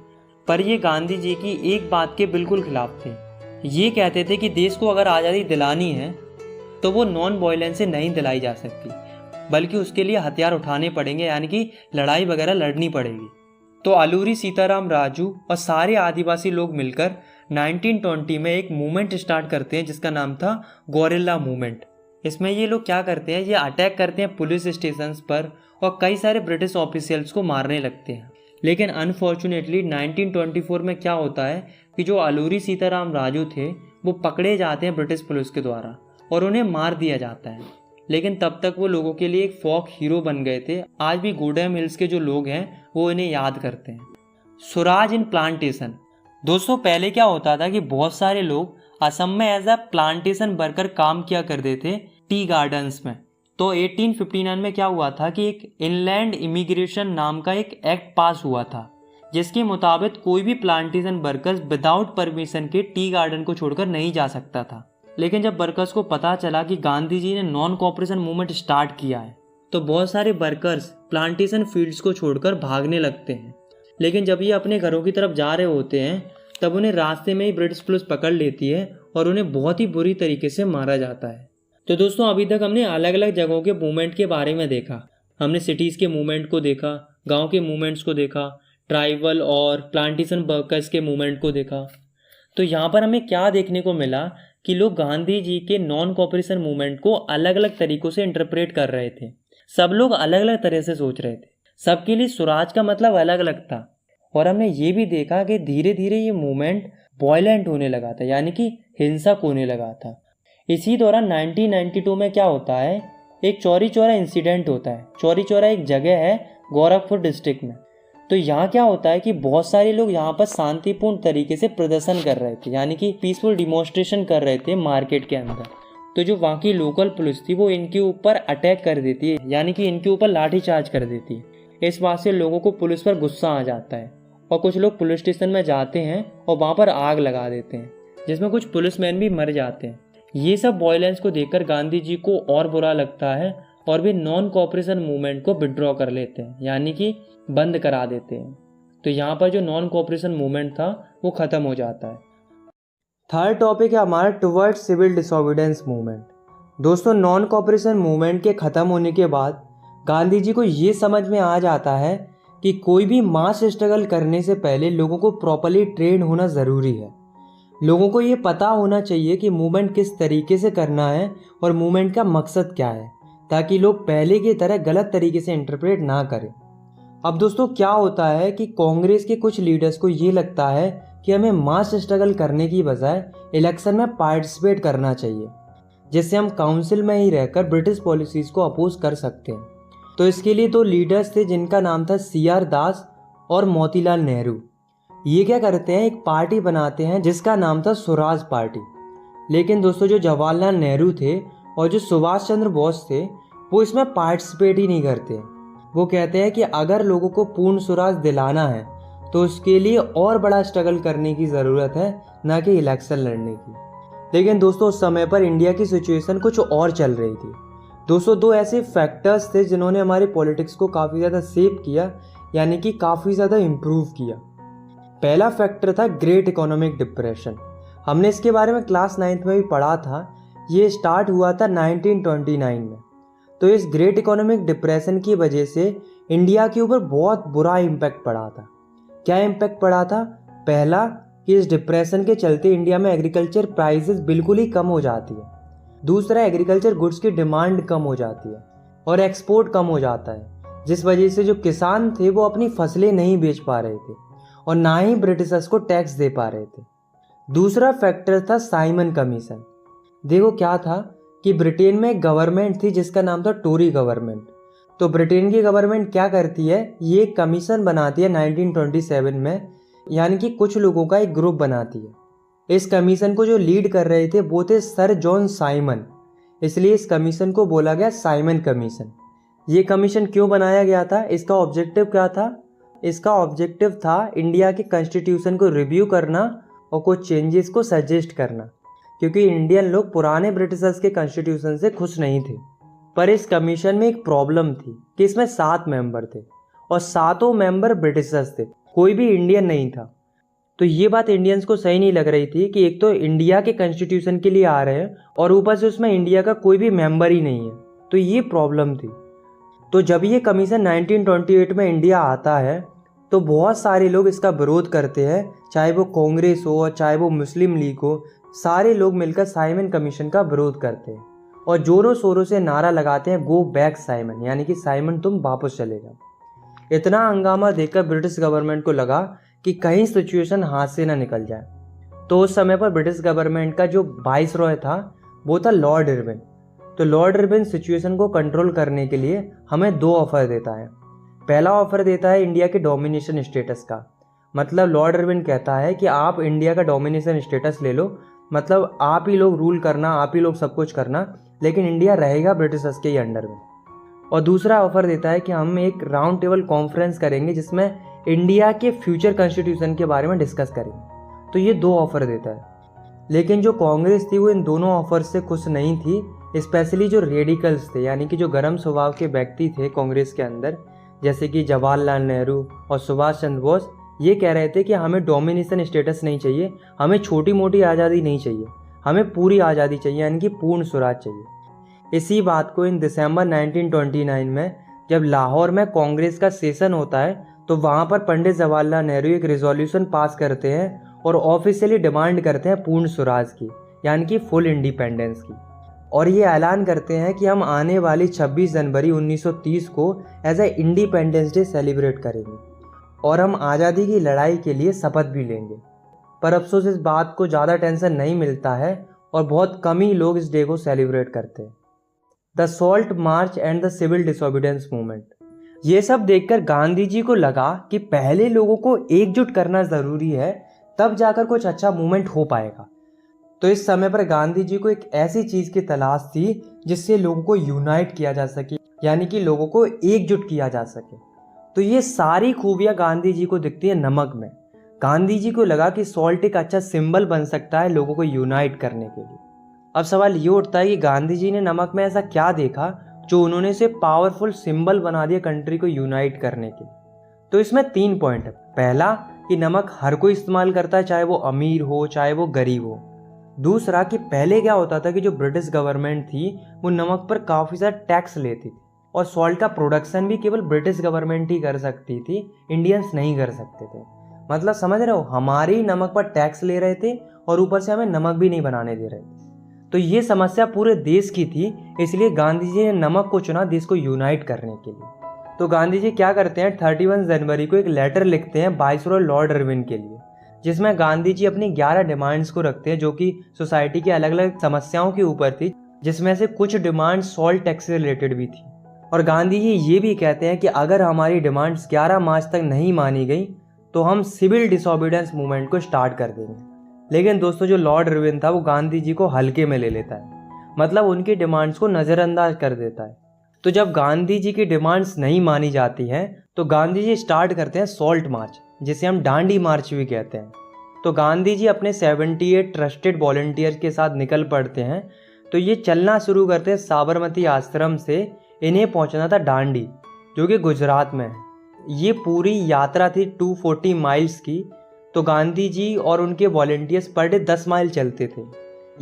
पर ये गांधी जी की एक बात के बिल्कुल खिलाफ थे। ये कहते थे कि देश को अगर आज़ादी दिलानी है तो वो नॉन वायलेंस से नहीं दिलाई जा सकती, बल्कि उसके लिए हथियार उठाने पड़ेंगे, यानी कि लड़ाई वगैरह लड़नी पड़ेगी। तो अलूरी सीताराम राजू और सारे आदिवासी लोग मिलकर 1920 में एक मूवमेंट स्टार्ट करते हैं जिसका नाम था गोरिल्ला मूवमेंट। इसमें ये लोग क्या करते हैं, ये अटैक करते हैं पुलिस स्टेशंस पर और कई सारे ब्रिटिश ऑफिशियल्स को मारने लगते हैं। लेकिन अनफॉर्चुनेटली 1924 में क्या होता है कि जो अलूरी सीताराम राजू थे वो पकड़े जाते हैं ब्रिटिश पुलिस के द्वारा और उन्हें मार दिया जाता है। लेकिन तब तक वो लोगों के लिए एक फोक हीरो बन गए थे। आज भी गूडेम हिल्स के जो लोग हैं वो इन्हें याद करते हैं। स्वराज इन प्लांटेशन। दोस्तों पहले क्या होता था कि बहुत सारे लोग असम में एज अ प्लांटेशन वर्कर काम किया करते थे टी गार्डन्स में। तो 1859 में क्या हुआ था कि एक इनलैंड इमिग्रेशन नाम का एक एक्ट पास हुआ था, जिसके मुताबिक कोई भी प्लांटेशन वर्कर्स विदाउट परमिशन के टी गार्डन को छोड़कर नहीं जा सकता था। लेकिन जब वर्कर्स को पता चला कि गांधी जी ने नॉन कोऑपरेशन मूवमेंट स्टार्ट किया है तो बहुत सारे वर्कर्स प्लांटेशन फील्ड्स को छोड़कर भागने लगते हैं। लेकिन जब ये अपने घरों की तरफ जा रहे होते हैं तब उन्हें रास्ते में ही ब्रिटिश पुलिस पकड़ लेती है और उन्हें बहुत ही बुरी तरीके से मारा जाता है। तो दोस्तों अभी तक हमने अलग अलग जगहों के मूवमेंट के बारे में देखा। हमने सिटीज़ के मूवमेंट को देखा, गांव के मूवमेंट्स को देखा, ट्राइबल और प्लांटेशन वर्कर्स के मूवमेंट को देखा। तो यहाँ पर हमें क्या देखने को मिला कि लोग गांधी जी के नॉन कोऑपरेशन मूवमेंट को अलग अलग तरीकों से इंटरप्रेट कर रहे थे। सब लोग अलग अलग तरह से सोच रहे थे, सबके लिए स्वराज का मतलब अलग अलग था। और हमने ये भी देखा कि धीरे धीरे ये मूवमेंट वॉयलेंट होने लगा था, यानी कि हिंसक होने लगा था। इसी दौरान 1992 में क्या होता है, एक चौरी चौरा इंसिडेंट होता है। चौरी चौरा एक जगह है गोरखपुर डिस्ट्रिक्ट में। तो यहाँ क्या होता है कि बहुत सारे लोग यहाँ पर शांतिपूर्ण तरीके से प्रदर्शन कर रहे थे, यानी कि पीसफुल डिमॉन्स्ट्रेशन कर रहे थे मार्केट के अंदर। तो जो वहाँ की लोकल पुलिस थी वो इनके ऊपर अटैक कर देती है, यानी कि इनके ऊपर लाठी चार्ज कर देती है। इस बात से लोगों को पुलिस पर गुस्सा आ जाता है और कुछ लोग पुलिस स्टेशन में जाते हैं और वहाँ पर आग लगा देते हैं, जिसमें कुछ पुलिसमैन भी मर जाते हैं। ये सब वायलेंस को देखकर गांधी जी को और बुरा लगता है और वे नॉन कोऑपरेशन मूवमेंट को विड्रॉ कर लेते हैं, यानी कि बंद करा देते हैं। तो यहाँ पर जो नॉन कोऑपरेशन मूवमेंट था वो ख़त्म हो जाता है। थर्ड टॉपिक है हमारा टुवर्ड्स सिविल डिसोबीडियंस मूवमेंट। दोस्तों नॉन कोऑपरेशन मूवमेंट के ख़त्म होने के बाद गांधी जी को ये समझ में आ जाता है कि कोई भी मास स्ट्रगल करने से पहले लोगों को प्रॉपरली ट्रेन होना ज़रूरी है। लोगों को ये पता होना चाहिए कि मूवमेंट किस तरीके से करना है और मूवमेंट का मकसद क्या है, ताकि लोग पहले की तरह गलत तरीके से इंटरप्रेट ना करें। अब दोस्तों क्या होता है कि कांग्रेस के कुछ लीडर्स को ये लगता है कि हमें मास स्ट्रगल करने की बजाय इलेक्शन में पार्टिसिपेट करना चाहिए, जिससे हम काउंसिल में ही रहकर ब्रिटिश पॉलिसीज़ को अपोज कर सकते हैं। तो इसके लिए 2 लीडर्स थे जिनका नाम था CR दास और मोतीलाल नेहरू। ये क्या करते हैं, एक पार्टी बनाते हैं जिसका नाम था स्वराज पार्टी। लेकिन दोस्तों जो जवाहरलाल नेहरू थे और जो सुभाष चंद्र बोस थे वो इसमें पार्टिसिपेट ही नहीं करते। वो कहते हैं कि अगर लोगों को पूर्ण स्वराज दिलाना है तो उसके लिए और बड़ा स्ट्रगल करने की ज़रूरत है, ना कि इलेक्शन लड़ने की। लेकिन दोस्तों उस समय पर इंडिया की सिचुएशन कुछ और चल रही थी। दोस्तों 2 ऐसे फैक्टर्स थे जिन्होंने हमारी पॉलिटिक्स को काफ़ी ज़्यादा शेप किया, यानी कि काफ़ी ज़्यादा इम्प्रूव किया। पहला फैक्टर था ग्रेट इकोनॉमिक डिप्रेशन। हमने इसके बारे में क्लास 9th में भी पढ़ा था। ये स्टार्ट हुआ था 1929 में। तो इस ग्रेट इकोनॉमिक डिप्रेशन की वजह से इंडिया के ऊपर बहुत बुरा इम्पैक्ट पड़ा था। क्या इम्पैक्ट पड़ा था? पहला कि इस डिप्रेशन के चलते इंडिया में एग्रीकल्चर प्राइसेस बिल्कुल ही कम हो जाती है। दूसरा, एग्रीकल्चर गुड्स की डिमांड कम हो जाती है और एक्सपोर्ट कम हो जाता है, जिस वजह से जो किसान थे वो अपनी फसलें नहीं बेच पा रहे थे और ना ही ब्रिटिशर्स को टैक्स दे पा रहे थे। दूसरा फैक्टर था साइमन कमीशन। देखो क्या था कि ब्रिटेन में एक गवर्नमेंट थी जिसका नाम था टोरी गवर्नमेंट। तो ब्रिटेन की गवर्नमेंट क्या करती है, ये एक कमीशन बनाती है 1927 में, यानी कि कुछ लोगों का एक ग्रुप बनाती है। इस कमीशन को जो लीड कर रहे थे वो थे सर जॉन साइमन, इसलिए इस कमीशन को बोला गया साइमन कमीशन। ये कमीशन क्यों बनाया गया था, इसका ऑब्जेक्टिव क्या था? इसका ऑब्जेक्टिव था इंडिया के कॉन्स्टिट्यूशन को रिव्यू करना और कुछ चेंजेस को सजेस्ट करना, क्योंकि इंडियन लोग पुराने ब्रिटिशर्स के कॉन्स्टिट्यूशन से खुश नहीं थे। पर इस कमीशन में एक प्रॉब्लम थी कि इसमें 7 मेंबर थे और 7 मेंबर ब्रिटिशर्स थे, कोई भी इंडियन नहीं था। तो ये बात इंडियंस को सही नहीं लग रही थी कि एक तो इंडिया के कॉन्स्टिट्यूशन के लिए आ रहे हैं और ऊपर से उसमें इंडिया का कोई भी मेंबर ही नहीं है। तो ये प्रॉब्लम थी। तो जब ये कमीशन 1928 में इंडिया आता है तो बहुत सारे लोग इसका विरोध करते हैं, चाहे वो कांग्रेस हो और चाहे वो मुस्लिम लीग हो। सारे लोग मिलकर साइमन कमीशन का विरोध करते हैं और जोरों शोरों से नारा लगाते हैं, गो बैक साइमन, यानी कि साइमन तुम वापस चले जाओ। इतना हंगामा देखकर ब्रिटिश गवर्नमेंट को लगा कि कहीं सिचुएशन हाथ से ना निकल जाए। तो उस समय पर ब्रिटिश गवर्नमेंट का जो वाइसरॉय था वो था लॉर्ड इरविन। तो लॉर्ड इरविन सिचुएशन को कंट्रोल करने के लिए हमें 2 ऑफर देता है। पहला ऑफर देता है इंडिया के डोमिनेशन स्टेटस का। मतलब लॉर्ड इरविन कहता है कि आप इंडिया का डोमिनेशन स्टेटस ले लो, मतलब आप ही लोग रूल करना, आप ही लोग सब कुछ करना, लेकिन इंडिया रहेगा ब्रिटिशर्स के ही अंडर में। और दूसरा ऑफर देता है कि हम एक राउंड टेबल कॉन्फ्रेंस करेंगे जिसमें इंडिया के फ्यूचर कॉन्स्टिट्यूशन के बारे में डिस्कस करेंगे। तो ये 2 ऑफर देता है। लेकिन जो कांग्रेस थी वो इन दोनों ऑफर से खुश नहीं थी, स्पेशली जो रेडिकल्स थे, यानी कि जो गर्म स्वभाव के व्यक्ति थे कांग्रेस के अंदर, जैसे कि जवाहरलाल नेहरू और सुभाष चंद्र बोस। ये कह रहे थे कि हमें डोमिनेशन स्टेटस नहीं चाहिए, हमें छोटी मोटी आज़ादी नहीं चाहिए, हमें पूरी आज़ादी चाहिए, यानी कि पूर्ण स्वराज चाहिए। इसी बात को इन दिसंबर 1929 में जब लाहौर में कांग्रेस का सेशन होता है तो वहाँ पर पंडित जवाहरलाल नेहरू एक रिजोल्यूशन पास करते हैं और ऑफिशियली डिमांड करते हैं पूर्ण स्वराज की, यानी कि फुल इंडिपेंडेंस की। और ये ऐलान करते हैं कि हम आने वाली 26 जनवरी 1930 को as a independence day celebrate करेंगे और हम आज़ादी की लड़ाई के लिए शपथ भी लेंगे। पर अफसोस इस बात को ज़्यादा टेंशन नहीं मिलता है और बहुत कम ही लोग इस डे को सेलिब्रेट करते हैं। The salt march and the civil disobedience movement, ये सब देखकर गांधी जी को लगा कि पहले लोगों को एकजुट करना ज़रूरी है, तब जाकर कुछ अच्छा मूवमेंट हो पाएगा। तो इस समय पर गांधी जी को एक ऐसी चीज़ की तलाश थी जिससे लोगों को यूनाइट किया जा सके, यानी कि लोगों को एकजुट किया जा सके। तो ये सारी खूबियाँ गांधी जी को दिखती है नमक में। गांधी जी को लगा कि सॉल्ट एक अच्छा सिंबल बन सकता है लोगों को यूनाइट करने के लिए। अब सवाल ये उठता है कि गांधी जी ने नमक में ऐसा क्या देखा जो उन्होंने इसे पावरफुल सिंबल बना दिया कंट्री को यूनाइट करने के। तो इसमें 3 पॉइंट है। पहला कि नमक हर कोई इस्तेमाल करता है, चाहे वो अमीर हो चाहे वो गरीब हो। दूसरा कि पहले क्या होता था कि जो ब्रिटिश गवर्नमेंट थी वो नमक पर काफ़ी ज़्यादा टैक्स लेती थी और सॉल्ट का प्रोडक्शन भी केवल ब्रिटिश गवर्नमेंट ही कर सकती थी, इंडियंस नहीं कर सकते थे। मतलब समझ रहे हो, हमारे ही नमक पर टैक्स ले रहे थे और ऊपर से हमें नमक भी नहीं बनाने दे रहे थे। तो ये समस्या पूरे देश की थी, इसलिए गांधी जी ने नमक को चुना देश को यूनाइट करने के लिए। तो गांधी जी क्या करते हैं, 31 जनवरी को एक लेटर लिखते हैं वाइसरॉय लॉर्ड इरविन के लिए, जिसमें गांधी जी अपनी 11 डिमांड्स को रखते हैं जो कि सोसाइटी की अलग अलग समस्याओं के ऊपर थी, जिसमें से कुछ डिमांड सॉल्ट टैक्स से रिलेटेड भी थी। और गांधी जी ये भी कहते हैं कि अगर हमारी डिमांड्स 11 मार्च तक नहीं मानी गई तो हम सिविल डिसोबीडियंस मूवमेंट को स्टार्ट कर देंगे। लेकिन दोस्तों जो लॉर्ड इरविन था वो गांधी जी को हल्के में ले लेता है, मतलब उनकी डिमांड्स को नज़रअंदाज कर देता है। तो जब गांधी जी की डिमांड्स नहीं मानी जाती हैं तो गांधी जी स्टार्ट करते हैं सॉल्ट मार्च, जिसे हम डांडी मार्च भी कहते हैं। तो गांधी जी अपने 78 ट्रस्टेड वॉलंटियर्स के साथ निकल पड़ते हैं। तो ये चलना शुरू करते हैं साबरमती आश्रम से। इन्हें पहुंचना था डांडी, जो कि गुजरात में है। ये पूरी यात्रा थी 240 माइल्स की। तो गांधी जी और उनके वॉलंटियर्स पर डे 10 माइल चलते थे।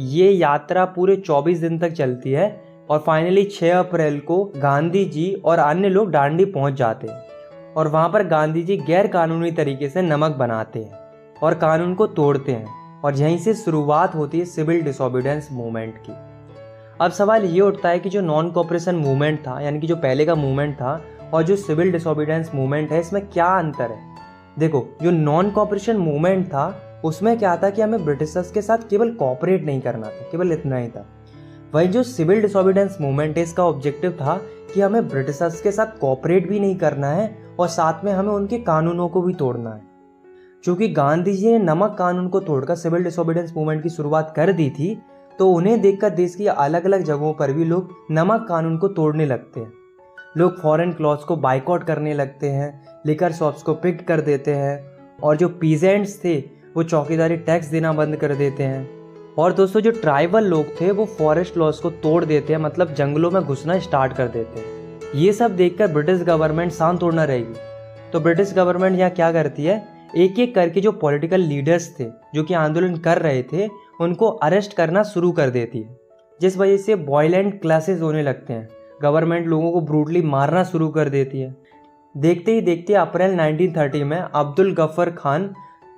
ये यात्रा पूरे 24 दिन तक चलती है और फाइनली 6 अप्रैल को गांधी जी और अन्य लोग डांडी पहुंच जाते हैं। और वहाँ पर गांधी जी गैर कानूनी तरीके से नमक बनाते हैं और कानून को तोड़ते हैं, और यहीं से शुरुआत होती है सिविल डिसोबीडियंस मूवमेंट की। अब सवाल ये उठता है कि जो नॉन कोऑपरेशन मूवमेंट था, यानी कि जो पहले का मूवमेंट था, और जो सिविल डिसोबीडियंस मूवमेंट है, इसमें क्या अंतर है। देखो, जो नॉन कोऑपरेशन मूवमेंट था उसमें क्या था कि हमें ब्रिटिशर्स के साथ केवल कोऑपरेट नहीं करना था, केवल इतना ही था। वही जो सिविल डिसोबीडियंस मूवमेंट है, इसका ऑब्जेक्टिव था कि हमें ब्रिटिशर्स के साथ कोऑपरेट भी नहीं करना है और साथ में हमें उनके कानूनों को भी तोड़ना है। क्योंकि गांधी जी ने नमक कानून को तोड़कर सिविल डिसोबीडियंस मूवमेंट की शुरुआत कर दी थी, तो उन्हें देखकर देश की अलग अलग जगहों पर भी लोग नमक कानून को तोड़ने लगते हैं। लोग फॉरेन क्लॉथ्स को बाइकआउट करने लगते हैं, लिकर शॉप्स को पिक्ट कर देते हैं, और जो पीजेंट्स थे वो चौकीदारी टैक्स देना बंद कर देते हैं। और दोस्तों जो ट्राइबल लोग थे वो फॉरेस्ट लॉज को तोड़ देते हैं, मतलब जंगलों में घुसना स्टार्ट कर देते हैं। ये सब देखकर ब्रिटिश गवर्नमेंट शांत थोड़ी ना रहेगी। तो ब्रिटिश गवर्नमेंट यहाँ क्या करती है, एक एक करके जो पॉलिटिकल लीडर्स थे जो कि आंदोलन कर रहे थे उनको अरेस्ट करना शुरू कर देती है, जिस वजह से वायलेंट क्लासेस होने लगते हैं। गवर्नमेंट लोगों को ब्रूटली मारना शुरू कर देती है। देखते ही देखते अप्रैल 1930 में अब्दुल गफ्फर खान,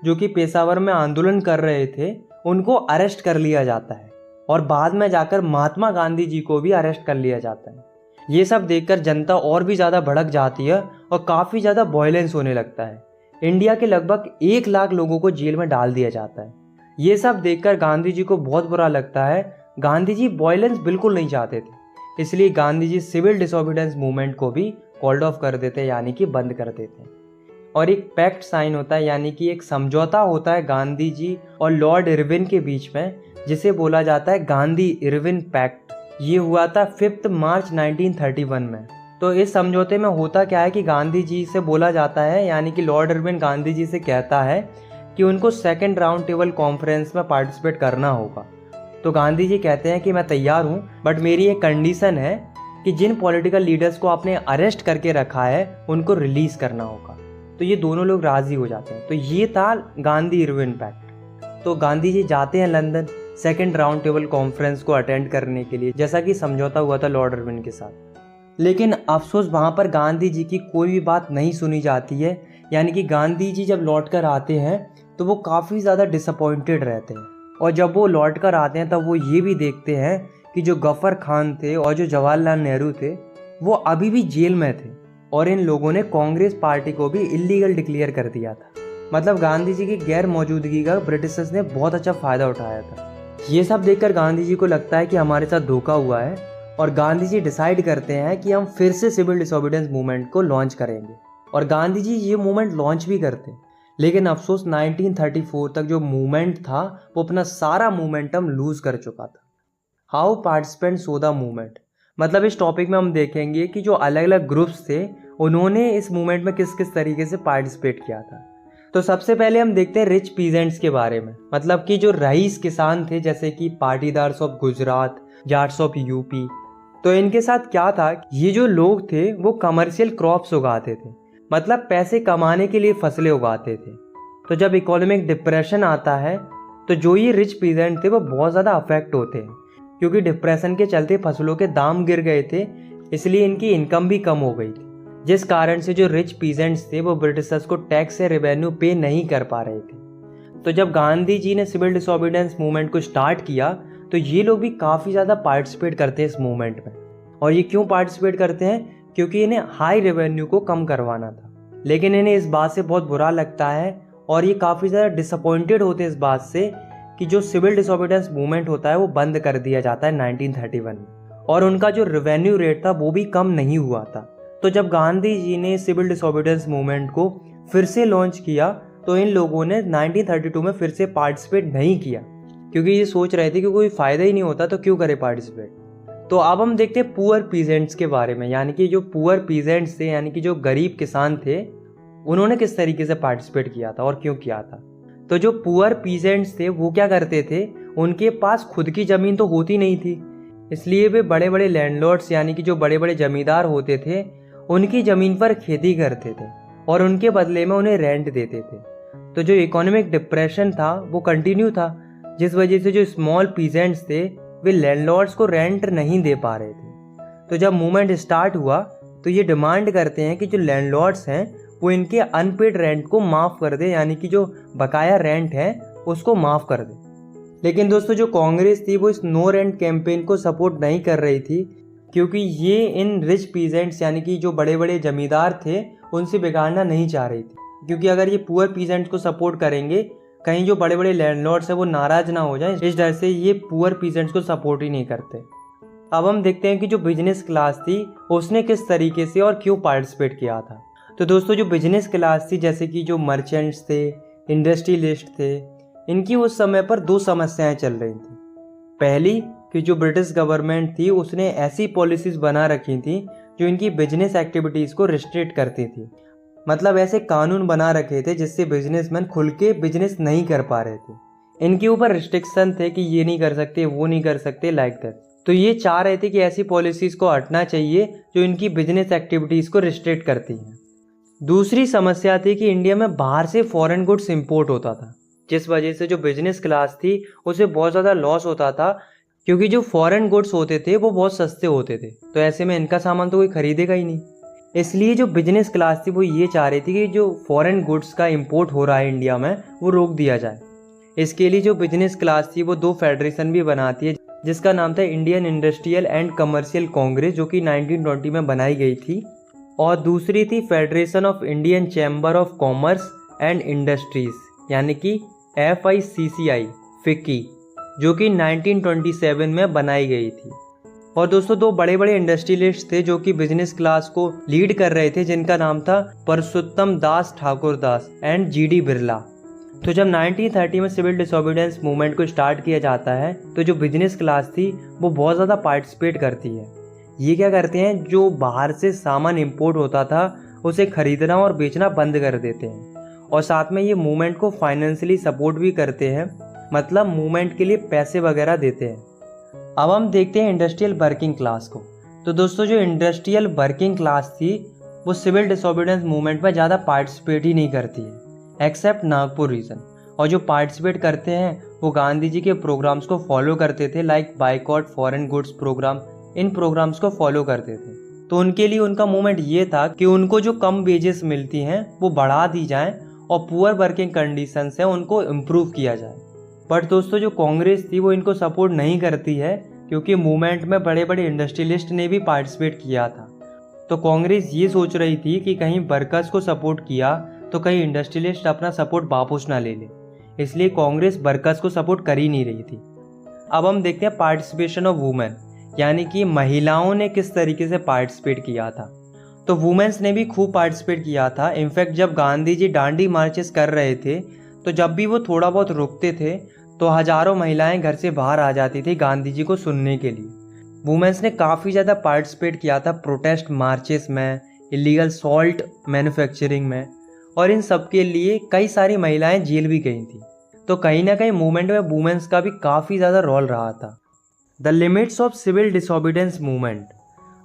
जो कि पेशावर में आंदोलन कर रहे थे, उनको अरेस्ट कर लिया जाता है, और बाद में जाकर महात्मा गांधी जी को भी अरेस्ट कर लिया जाता है। ये सब देखकर जनता और भी ज़्यादा भड़क जाती है और काफ़ी ज़्यादा वायलेंस होने लगता है। इंडिया के लगभग 1 लाख लोगों को जेल में डाल दिया जाता है। ये सब देखकर गांधी जी को बहुत बुरा लगता है। गांधी जी वायलेंस बिल्कुल नहीं चाहते थे, इसलिए Gandhi ji civil disobedience movement को भी कॉल्ड ऑफ कर देते हैं, यानी कि बंद कर देते हैं। और एक पैक्ट साइन होता है, यानी कि एक समझौता होता है गांधी जी और लॉर्ड इरविन के बीच में, जिसे बोला जाता है गांधी इरविन पैक्ट। ये हुआ था 5 मार्च 1931 में। तो इस समझौते में होता क्या है कि गांधी जी से बोला जाता है, यानी कि लॉर्ड इरविन गांधी जी से कहता है कि उनको सेकेंड राउंड टेबल कॉन्फ्रेंस में पार्टिसिपेट करना होगा। तो गांधी जी कहते हैं कि मैं तैयार हूँ, बट मेरी एक कंडीशन है कि जिन पॉलिटिकल लीडर्स को आपने अरेस्ट करके रखा है उनको रिलीज करना होगा। तो ये दोनों लोग राजी हो जाते हैं। तो ये था गांधी इरविन पैक्ट। तो गांधी जी जाते हैं London second round table conference को अटेंड करने के लिए, जैसा कि समझौता हुआ था लॉर्ड इरविन के साथ। लेकिन अफसोस वहाँ पर गांधी जी की कोई भी बात नहीं सुनी जाती है। यानी कि गांधी जी जब लौट कर आते हैं तो वो काफ़ी ज़्यादा डिसअपॉइंटेड रहते हैं, और जब वो लौट कर आते हैं तब वो ये भी देखते हैं कि जो गफ्फर खान थे और जो जवाहरलाल नेहरू थे वो अभी भी जेल में थे, और इन लोगों ने कांग्रेस पार्टी को भी इलीगल डिक्लेयर कर दिया था। मतलब गांधी जी की गैर मौजूदगी का ब्रिटिशर्स ने बहुत अच्छा फ़ायदा उठाया था। ये सब देखकर गांधी जी को लगता है कि हमारे साथ धोखा हुआ है, और गांधी जी डिसाइड करते हैं कि हम फिर से सिविल डिसोबीडियंस मूवमेंट को लॉन्च करेंगे, और गांधी जी ये मूवमेंट लॉन्च भी करते हैं। लेकिन अफसोस 1934 तक जो मूवमेंट था वो अपना सारा मोमेंटम लूज कर चुका था। How participant so the movement, मतलब इस टॉपिक में हम देखेंगे कि जो अलग अलग ग्रुप्स थे उन्होंने इस मूवमेंट में किस किस तरीके से पार्टिसिपेट किया था। तो सबसे पहले हम देखते हैं रिच पीजेंट्स के बारे में, मतलब कि जो रईस किसान थे, जैसे कि Patidars of Gujarat, Jats of UP. तो इनके साथ क्या था, ये जो लोग थे वो कमर्शियल क्रॉप्स उगाते थे, मतलब पैसे कमाने के लिए फसलें उगाते थे। तो जब इकोनॉमिक डिप्रेशन आता है तो जो ये रिच पीजेंट थे वो बहुत ज़्यादा अफेक्ट होते हैं, क्योंकि डिप्रेशन के चलते फसलों के दाम गिर गए थे, इसलिए इनकी इनकम भी कम हो गई थी, जिस कारण से जो रिच पीजेंट्स थे वो ब्रिटिशर्स को टैक्स से रेवेन्यू पे नहीं कर पा रहे थे। तो जब गांधी जी ने सिविल डिसोबीडियंस मूवमेंट को स्टार्ट किया तो ये लोग भी काफ़ी ज़्यादा पार्टिसिपेट करते हैं इस मूवमेंट में। और ये क्यों पार्टिसिपेट करते हैं? क्योंकि इन्हें हाई रेवेन्यू को कम करवाना था। लेकिन इन्हें इस बात से बहुत बुरा लगता है और ये काफ़ी ज़्यादा डिसअपॉइंटेड होते हैं इस बात से कि जो सिविल डिसोबीडियंस मूवमेंट होता है वो बंद कर दिया जाता है 1931 में, और उनका जो रेवेन्यू रेट था वो भी कम नहीं हुआ था। तो जब गांधी जी ने सिविल डिसोबीडियंस मूवमेंट को फिर से लॉन्च किया तो इन लोगों ने 1932 में फिर से पार्टिसिपेट नहीं किया, क्योंकि ये सोच रहे थे कि कोई फ़ायदा ही नहीं होता तो क्यों करे पार्टिसिपेट। तो अब हम देखते हैं पुअर पीजेंट्स के बारे में, यानी कि जो पुअर पीजेंट्स थे, यानी कि जो गरीब किसान थे, उन्होंने किस तरीके से पार्टिसिपेट किया था और क्यों किया था। तो जो पुअर पीजेंट्स थे वो क्या करते थे, उनके पास खुद की ज़मीन तो होती नहीं थी, इसलिए वे बड़े बड़े लैंडलॉर्ड्स यानी कि जो बड़े बड़े जमींदार होते थे उनकी ज़मीन पर खेती करते थे और उनके बदले में उन्हें रेंट देते थे। तो जो इकोनॉमिक डिप्रेशन था वो कंटिन्यू था, जिस वजह से जो स्मॉल पीजेंट्स थे वे लैंडलॉर्ड्स को रेंट नहीं दे पा रहे थे। तो जब मूवमेंट स्टार्ट हुआ तो ये डिमांड करते हैं कि जो लैंडलॉर्ड्स हैं वो इनके अनपेड रेंट को माफ़ कर दे, यानी कि जो बकाया रेंट है उसको माफ़ कर दे। लेकिन दोस्तों जो कांग्रेस थी वो इस नो रेंट कैंपेन को सपोर्ट नहीं कर रही थी, क्योंकि ये इन रिच पीजेंट्स यानी कि जो बड़े बड़े जमींदार थे उनसे बिगाड़ना नहीं चाह रही थी, क्योंकि अगर ये पुअर पीजेंट्स को सपोर्ट करेंगे कहीं जो बड़े बड़े लैंडलॉर्ड्स हैं वो नाराज़ ना हो जाए, इस डर से ये पुअर पीजेंट्स को सपोर्ट ही नहीं करते। अब हम देखते हैं कि जो बिजनेस क्लास थी उसने किस तरीके से और क्यों पार्टिसिपेट किया था। तो दोस्तों जो बिजनेस क्लास थी, जैसे कि जो मर्चेंट्स थे, इंडस्ट्रियलिस्ट थे, इनकी उस समय पर दो समस्याएं चल रही थी। पहली कि जो ब्रिटिश गवर्नमेंट थी उसने ऐसी पॉलिसीज़ बना रखी थी जो इनकी बिजनेस एक्टिविटीज़ को रिस्ट्रिक्ट करती थी, मतलब ऐसे कानून बना रखे थे जिससे बिजनेसमैन खुल के बिजनेस नहीं कर पा रहे थे। इनके ऊपर रिस्ट्रिक्शन थे कि ये नहीं कर सकते, वो नहीं कर सकते, लाइक दैट। तो ये चाह रहे थे कि ऐसी पॉलिसीज़ को हटना चाहिए जो इनकी बिजनेस एक्टिविटीज़ को रिस्ट्रिक्ट करती हैं। दूसरी समस्या थी कि इंडिया में बाहर से फॉरेन गुड्स इंपोर्ट होता था, जिस वजह से जो बिजनेस क्लास थी उसे बहुत ज़्यादा लॉस होता था, क्योंकि जो फॉरेन गुड्स होते थे वो बहुत सस्ते होते थे, तो ऐसे में इनका सामान तो कोई खरीदेगा ही नहीं। इसलिए जो बिजनेस क्लास थी वो ये चाह रही थी कि जो फॉरेन गुड्स का इंपोर्ट हो रहा है इंडिया में वो रोक दिया जाए। इसके लिए जो बिजनेस क्लास थी वो दो फेडरेशन भी बनाती है, जिसका नाम था Indian industrial and commercial Congress, जो कि 1920 में बनाई गई थी, और दूसरी थी federation of Indian chamber of commerce and industries, यानी कि FICCI फिक्की, जो कि 1927 में बनाई गई थी। और दोस्तों दो बड़े बड़े इंडस्ट्रियलिस्ट थे जो कि बिजनेस क्लास को लीड कर रहे थे, जिनका नाम था परसोत्तम दास ठाकुरदास एंड GD बिरला। तो जब 1930 में सिविल डिसोबीडियंस मूवमेंट को स्टार्ट किया जाता है तो जो बिजनेस क्लास थी वो बहुत ज़्यादा पार्टिसिपेट करती है। ये क्या करते हैं, जो बाहर से सामान इंपोर्ट होता था उसे खरीदना और बेचना बंद कर देते हैं, और साथ में ये मूवमेंट को फाइनेंशियली सपोर्ट भी करते हैं, मतलब मूवमेंट के लिए पैसे वगैरह देते हैं। अब हम देखते हैं इंडस्ट्रियल वर्किंग क्लास को। तो दोस्तों जो इंडस्ट्रियल वर्किंग क्लास थी वो सिविल डिसोबीडियंस मूवमेंट में ज़्यादा पार्टिसिपेट ही नहीं करती है, एक्सेप्ट नागपुर रीजन। और जो पार्टिसिपेट करते हैं वो गांधी जी के प्रोग्राम्स को फॉलो करते थे, like boycott foreign goods program, इन प्रोग्राम्स को फॉलो करते थे। तो उनके लिए उनका मूवमेंट ये था कि उनको जो कम वेजेस मिलती हैं वो बढ़ा दी जाएं और पुअर वर्किंग कंडीशंस हैं उनको इम्प्रूव किया जाए। बट दोस्तों जो कांग्रेस थी वो इनको सपोर्ट नहीं करती है, क्योंकि मूवमेंट में बड़े बड़े इंडस्ट्रियलिस्ट ने भी पार्टिसिपेट किया था। तो कांग्रेस ये सोच रही थी कि कहीं वर्कर्स को सपोर्ट किया तो कहीं इंडस्ट्रियलिस्ट अपना सपोर्ट वापस ना ले ले, इसलिए कांग्रेस वर्कर्स को सपोर्ट कर ही नहीं रही थी। अब हम देखते हैं पार्टिसिपेशन ऑफ वुमेन, यानी कि महिलाओं ने किस तरीके से पार्टिसिपेट किया था। तो वुमेन्स ने भी खूब पार्टिसिपेट किया था। इनफैक्ट जब गांधी जी डांडी मार्चेस कर रहे थे तो जब भी वो थोड़ा बहुत रुकते थे तो हजारों महिलाएं घर से बाहर आ जाती थी गांधी जी को सुनने के लिए। वुमेन्स ने काफ़ी ज़्यादा पार्टिसिपेट किया था प्रोटेस्ट मार्चेस में, इलीगल सॉल्ट मैन्युफैक्चरिंग में, और इन सब के लिए कई सारी महिलाएं जेल भी गई थी। तो कहीं ना कहीं मूवमेंट में वुमेन्स का भी काफ़ी ज़्यादा रोल रहा था। The limits of civil disobedience movement.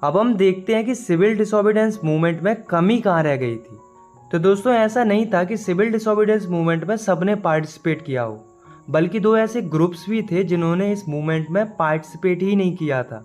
अब हम देखते हैं कि सिविल डिसोबीडियंस मूवमेंट में कमी कहाँ रह गई थी। तो दोस्तों ऐसा नहीं था कि सिविल डिसोबीडियंस मूवमेंट में सबने पार्टिसिपेट किया हो, बल्कि दो ऐसे ग्रुप्स भी थे जिन्होंने इस मूवमेंट में पार्टिसिपेट ही नहीं किया था।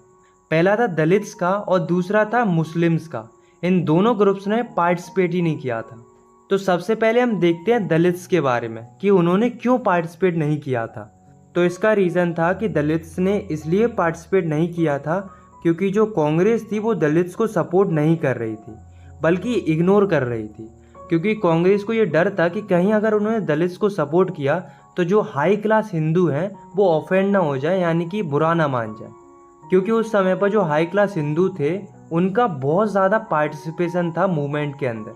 पहला था दलित्स का और दूसरा था मुस्लिम्स का। इन दोनों ग्रुप्स ने पार्टिसिपेट ही नहीं किया था। तो सबसे पहले हम देखते हैं दलित्स के बारे में कि उन्होंने क्यों पार्टिसिपेट नहीं किया था। तो इसका रीज़न था कि दलित्स ने इसलिए पार्टिसिपेट नहीं किया था क्योंकि जो कांग्रेस थी वो दलित्स को सपोर्ट नहीं कर रही थी, बल्कि इग्नोर कर रही थी। क्योंकि कांग्रेस को ये डर था कि कहीं अगर उन्होंने दलित्स को सपोर्ट किया तो जो हाई क्लास हिंदू हैं वो ऑफेंड ना हो जाए, यानी कि बुरा ना मान जाए। क्योंकि उस समय पर जो हाई क्लास हिंदू थे उनका बहुत ज़्यादा पार्टिसिपेशन था मूवमेंट के अंदर,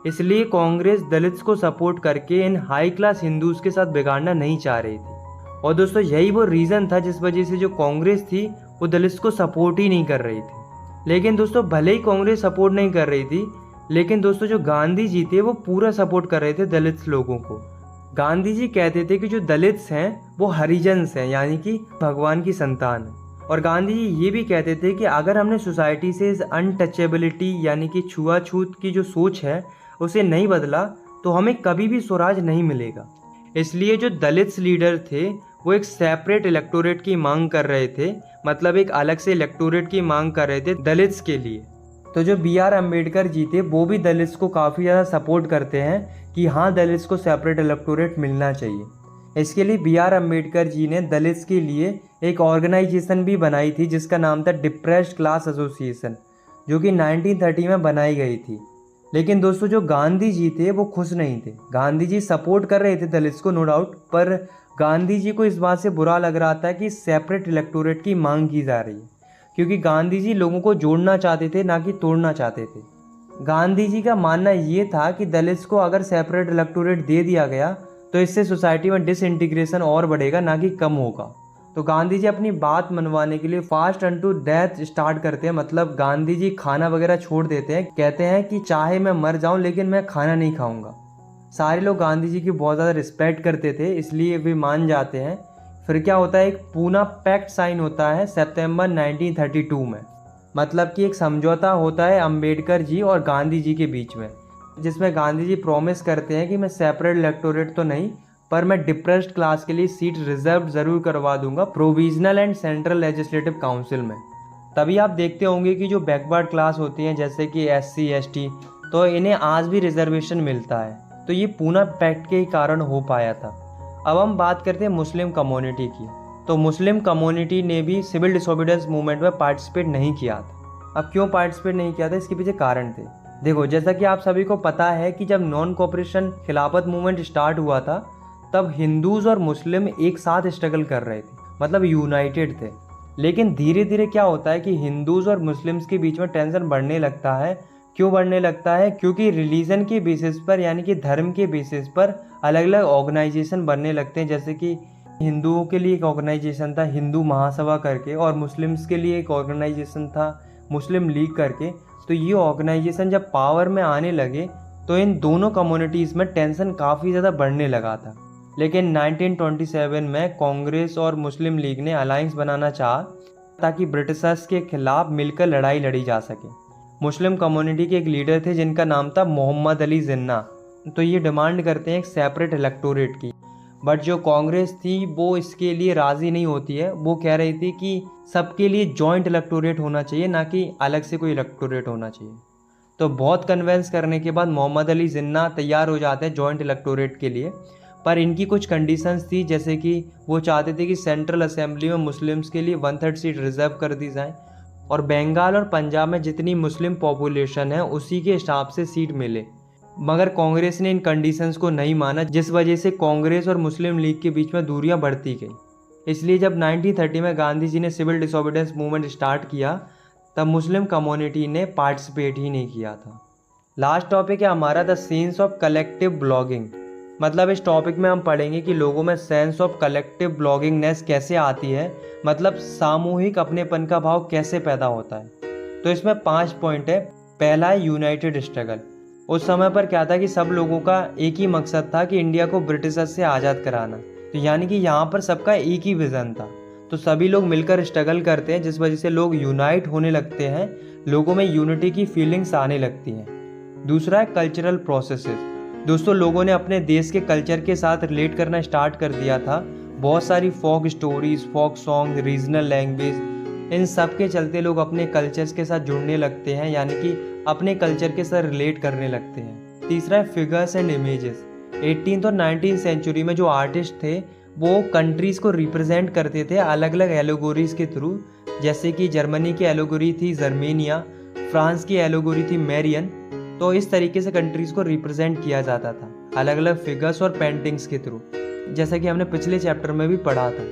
इसलिए कांग्रेस दलित्स को सपोर्ट करके इन हाई क्लास हिंदूज के साथ बिगाड़ना नहीं चाह रही थी। और दोस्तों यही वो रीज़न था जिस वजह से जो कांग्रेस थी वो दलित्स को सपोर्ट ही नहीं कर रही थी। लेकिन दोस्तों भले ही कांग्रेस सपोर्ट नहीं कर रही थी, लेकिन दोस्तों जो गांधी जी थे वो पूरा सपोर्ट कर रहे थे दलित्स लोगों को। गांधी जी कहते थे कि जो दलित्स हैं वो हरिजन्स हैं, यानी कि भगवान की संतान है। और गांधी जी ये भी कहते थे कि अगर हमने सोसाइटी से इस अनटचेबिलिटी यानी कि छुआछूत की जो सोच है उसे नहीं बदला तो हमें कभी भी स्वराज नहीं मिलेगा। इसलिए जो दलित्स लीडर थे वो एक सेपरेट इलेक्टोरेट की मांग कर रहे थे, मतलब एक अलग से इलेक्टोरेट की मांग कर रहे थे दलित्स के लिए। तो जो BR अम्बेडकर जी थे वो भी दलित्स को काफ़ी ज़्यादा सपोर्ट करते हैं कि हाँ दलित्स को सेपरेट इलेक्टोरेट मिलना चाहिए। इसके लिए BR अम्बेडकर जी ने दलित्स के लिए एक ऑर्गेनाइजेशन भी बनाई थी जिसका नाम था डिप्रेस्ड क्लास एसोसिएशन, जो कि 1930 में बनाई गई थी। लेकिन दोस्तों जो गांधी जी थे वो खुश नहीं थे। गांधी जी सपोर्ट कर रहे थे दलित्स को नो डाउट, पर गांधी जी को इस बात से बुरा लग रहा था कि सेपरेट इलेक्टोरेट की मांग की जा रही है, क्योंकि गांधी जी लोगों को जोड़ना चाहते थे ना कि तोड़ना चाहते थे। गांधी जी का मानना ये था कि दलित्स को अगर सेपरेट इलेक्टोरेट दे दिया गया तो इससे सोसाइटी में डिसइंटीग्रेशन और बढ़ेगा ना कि कम होगा। तो गांधी जी अपनी बात मनवाने के लिए फास्ट अनटू डेथ स्टार्ट करते हैं, मतलब गांधी जी खाना वगैरह छोड़ देते हैं। कहते हैं कि चाहे मैं मर जाऊं लेकिन मैं खाना नहीं खाऊंगा। सारे लोग गांधी जी की बहुत ज़्यादा रिस्पेक्ट करते थे, इसलिए वे मान जाते हैं। फिर क्या होता है, एक पूना पैक्ट साइन होता है सितंबर 1932 में, मतलब कि एक समझौता होता है अम्बेडकर जी और गांधी जी के बीच में, जिसमें गांधी जी प्रॉमिस करते हैं कि मैं सेपरेट इलेक्टोरेट तो नहीं पर मैं डिप्रेस्ड क्लास के लिए सीट रिजर्व ज़रूर करवा दूंगा provisional and central legislative council में। तभी आप देखते होंगे कि जो बैकवर्ड क्लास होती हैं जैसे कि SC ST, तो इन्हें आज भी रिजर्वेशन मिलता है। तो ये पूना पैक्ट के ही कारण हो पाया था। अब हम बात करते हैं मुस्लिम कम्युनिटी की। तो मुस्लिम कम्युनिटी ने भी सिविल डिसोबीडियंस मूवमेंट में पार्टिसिपेट नहीं किया था। अब क्यों पार्टिसिपेट नहीं किया था, इसके पीछे कारण थे। देखो, जैसा कि आप सभी को पता है कि जब नॉन कोऑपरेशन खिलाफत मूवमेंट स्टार्ट हुआ था तब हिंदूज और मुस्लिम एक साथ स्ट्रगल कर रहे थे, मतलब यूनाइटेड थे। लेकिन धीरे धीरे क्या होता है कि हिंदूज और मुस्लिम्स के बीच में टेंशन बढ़ने लगता है। क्यों बढ़ने लगता है? क्योंकि रिलीजन के बेसिस पर यानी कि धर्म के बेसिस पर अलग अलग ऑर्गेनाइजेशन बनने लगते हैं। जैसे कि हिंदुओं के लिए एक ऑर्गेनाइजेशन था हिंदू महासभा करके, और मुस्लिम्स के लिए एक ऑर्गेनाइजेशन था मुस्लिम लीग करके। तो ये ऑर्गेनाइजेशन जब पावर में आने लगे तो इन दोनों कम्युनिटीज़ में टेंशन काफ़ी ज़्यादा बढ़ने लगा था। लेकिन 1927 में कांग्रेस और मुस्लिम लीग ने अलायंस बनाना चाहा ताकि ब्रिटिशर्स के खिलाफ मिलकर लड़ाई लड़ी जा सके। मुस्लिम कम्युनिटी के एक लीडर थे जिनका नाम था मोहम्मद अली जिन्ना। तो ये डिमांड करते हैं एक सेपरेट इलेक्टोरेट की, बट जो कांग्रेस थी वो इसके लिए राज़ी नहीं होती है। वो कह रही थी कि सबके लिए जॉइंट इलेक्टोरेट होना चाहिए, ना कि अलग से कोई इलेक्टोरेट होना चाहिए। तो बहुत कन्विंस करने के बाद मोहम्मद अली जिन्ना तैयार हो जाते हैं जॉइंट इलेक्टोरेट के लिए, पर इनकी कुछ कंडीशंस थी। जैसे कि वो चाहते थे कि सेंट्रल असेंबली में मुस्लिम्स के लिए 1/3 सीट रिजर्व कर दी जाए और बंगाल और पंजाब में जितनी मुस्लिम पॉपुलेशन है उसी के हिसाब से सीट मिले। मगर कांग्रेस ने इन कंडीशंस को नहीं माना, जिस वजह से कांग्रेस और मुस्लिम लीग के बीच में दूरियां बढ़ती गई। इसलिए जब 1930 में गांधी जी ने सिविल डिसोबीडियंस मूवमेंट स्टार्ट किया तब मुस्लिम कम्युनिटी ने पार्टिसिपेट ही नहीं किया था। लास्ट टॉपिक है हमारा the sense of collective blogging. मतलब इस टॉपिक में हम पढ़ेंगे कि लोगों में सेंस ऑफ कलेक्टिव ब्लॉगिंगनेस कैसे आती है, मतलब सामूहिक अपनेपन का भाव कैसे पैदा होता है। तो इसमें 5 पॉइंट है। पहला है यूनाइटेड स्ट्रगल। उस समय पर क्या था कि सब लोगों का एक ही मकसद था कि इंडिया को ब्रिटिशर्स से आज़ाद कराना। तो यानी कि यहाँ पर सबका एक ही विज़न था। तो सभी लोग मिलकर स्ट्रगल करते हैं, जिस वजह से लोग यूनाइट होने लगते हैं, लोगों में यूनिटी की फीलिंग्स आने लगती हैं। दूसरा है कल्चरल प्रोसेसेस। दोस्तों, लोगों ने अपने देश के कल्चर के साथ रिलेट करना स्टार्ट कर दिया था। बहुत सारी folk stories, folk song, regional language, इन सब के चलते लोग अपने कल्चर्स के साथ जुड़ने लगते हैं, यानी कि अपने कल्चर के साथ रिलेट करने लगते हैं। तीसरा है फिगर्स एंड इमेजेस। 18th और 19th सेंचुरी में जो आर्टिस्ट थे वो कंट्रीज़ को रिप्रेजेंट करते थे अलग अलग एलोगोरीज के थ्रू, जैसे कि जर्मनी की एलोगोरी थी जर्मेनिया, फ्रांस की एलोगोरी थी मैरियन। तो इस तरीके से कंट्रीज़ को रिप्रेजेंट किया जाता था अलग अलग फिगर्स और पेंटिंग्स के थ्रू, जैसा कि हमने पिछले चैप्टर में भी पढ़ा था।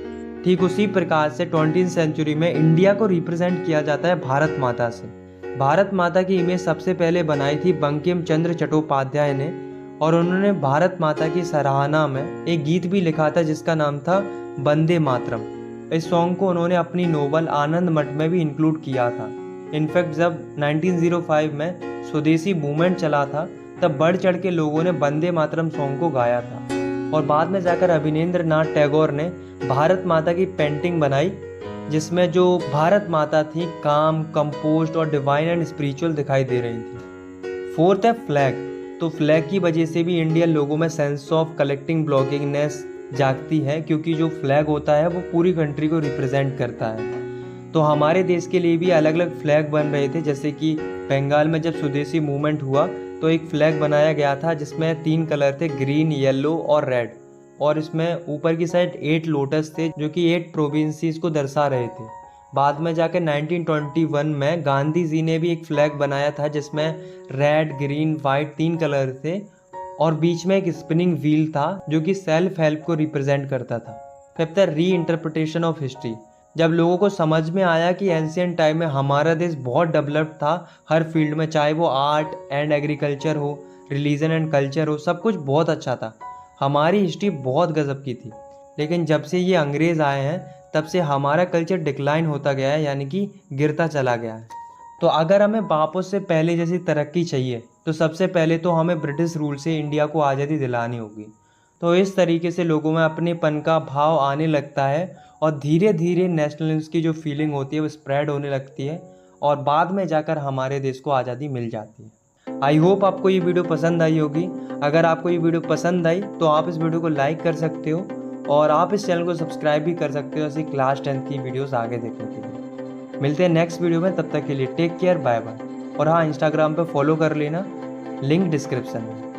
ठीक उसी प्रकार से 20th सेंचुरी में इंडिया को रिप्रेजेंट किया जाता है भारत माता से। भारत माता की इमेज सबसे पहले बनाई थी बंकिम चंद्र चट्टोपाध्याय ने, और उन्होंने भारत माता की सराहना में एक गीत भी लिखा था जिसका नाम था वंदे मातरम। इस सॉन्ग को उन्होंने अपनी नोवेल आनंद मठ में भी इंक्लूड किया था। इनफैक्ट जब 1905 में स्वदेशी मूवमेंट चला था तब बढ़ चढ़ के लोगों ने वंदे मातरम सॉन्ग को गाया था। और बाद में जाकर अवनींद्र नाथ टैगोर ने भारत माता की पेंटिंग बनाई जिसमें जो भारत माता थी काम, कंपोज्ड और डिवाइन एंड स्पिरिचुअल दिखाई दे रही थी। फोर्थ है फ्लैग। तो फ्लैग की वजह से भी इंडियन लोगों में सेंस ऑफ कलेक्टिंग ब्लॉगिंगनेस जागती है, क्योंकि जो फ्लैग होता है वो पूरी कंट्री को रिप्रेजेंट करता है। तो हमारे देश के लिए भी अलग अलग फ्लैग बन रहे थे, जैसे कि बंगाल में जब स्वदेशी मूवमेंट हुआ तो एक फ्लैग बनाया गया था जिसमें 3 कलर थे, ग्रीन, येलो और रेड, और इसमें ऊपर की साइड 8 लोटस थे जो कि 8 प्रोविंसीज को दर्शा रहे थे। बाद में जाकर 1921 में गांधी जी ने भी एक फ्लैग बनाया था जिसमें रेड, ग्रीन, वाइट 3 कलर थे और बीच में एक स्पिनिंग व्हील था जो कि सेल्फ हेल्प को रिप्रेजेंट करता था। फिफ्थ है री इंटरप्रिटेशन ऑफ हिस्ट्री। जब लोगों को समझ में आया कि एंशियंट टाइम में हमारा देश बहुत डेवलप्ड था हर फील्ड में, चाहे वो आर्ट एंड एग्रीकल्चर हो, रिलीजन एंड कल्चर हो, सब कुछ बहुत अच्छा था, हमारी हिस्ट्री बहुत गजब की थी। लेकिन जब से ये अंग्रेज़ आए हैं तब से हमारा कल्चर डिक्लाइन होता गया है, यानी कि गिरता चला गया है। तो अगर हमें वापस से पहले जैसी तरक्की चाहिए तो सबसे पहले तो हमें ब्रिटिश रूल से इंडिया को आज़ादी दिलानी होगी। तो इस तरीके से लोगों में अपनेपन का भाव आने लगता है और धीरे धीरे नेशनलिज्म की जो फीलिंग होती है वो स्प्रेड होने लगती है और बाद में जाकर हमारे देश को आज़ादी मिल जाती है। आई होप आपको ये वीडियो पसंद आई होगी। अगर आपको ये वीडियो पसंद आई तो आप इस वीडियो को लाइक कर सकते हो और आप इस चैनल को सब्सक्राइब भी कर सकते हो ऐसी क्लास 10th की वीडियोस आगे देखने के लिए। मिलते हैं नेक्स्ट वीडियो में, तब तक के लिए टेक केयर, बाय बाय। और हाँ, इंस्टाग्राम पे फॉलो कर लेना, लिंक डिस्क्रिप्शन में।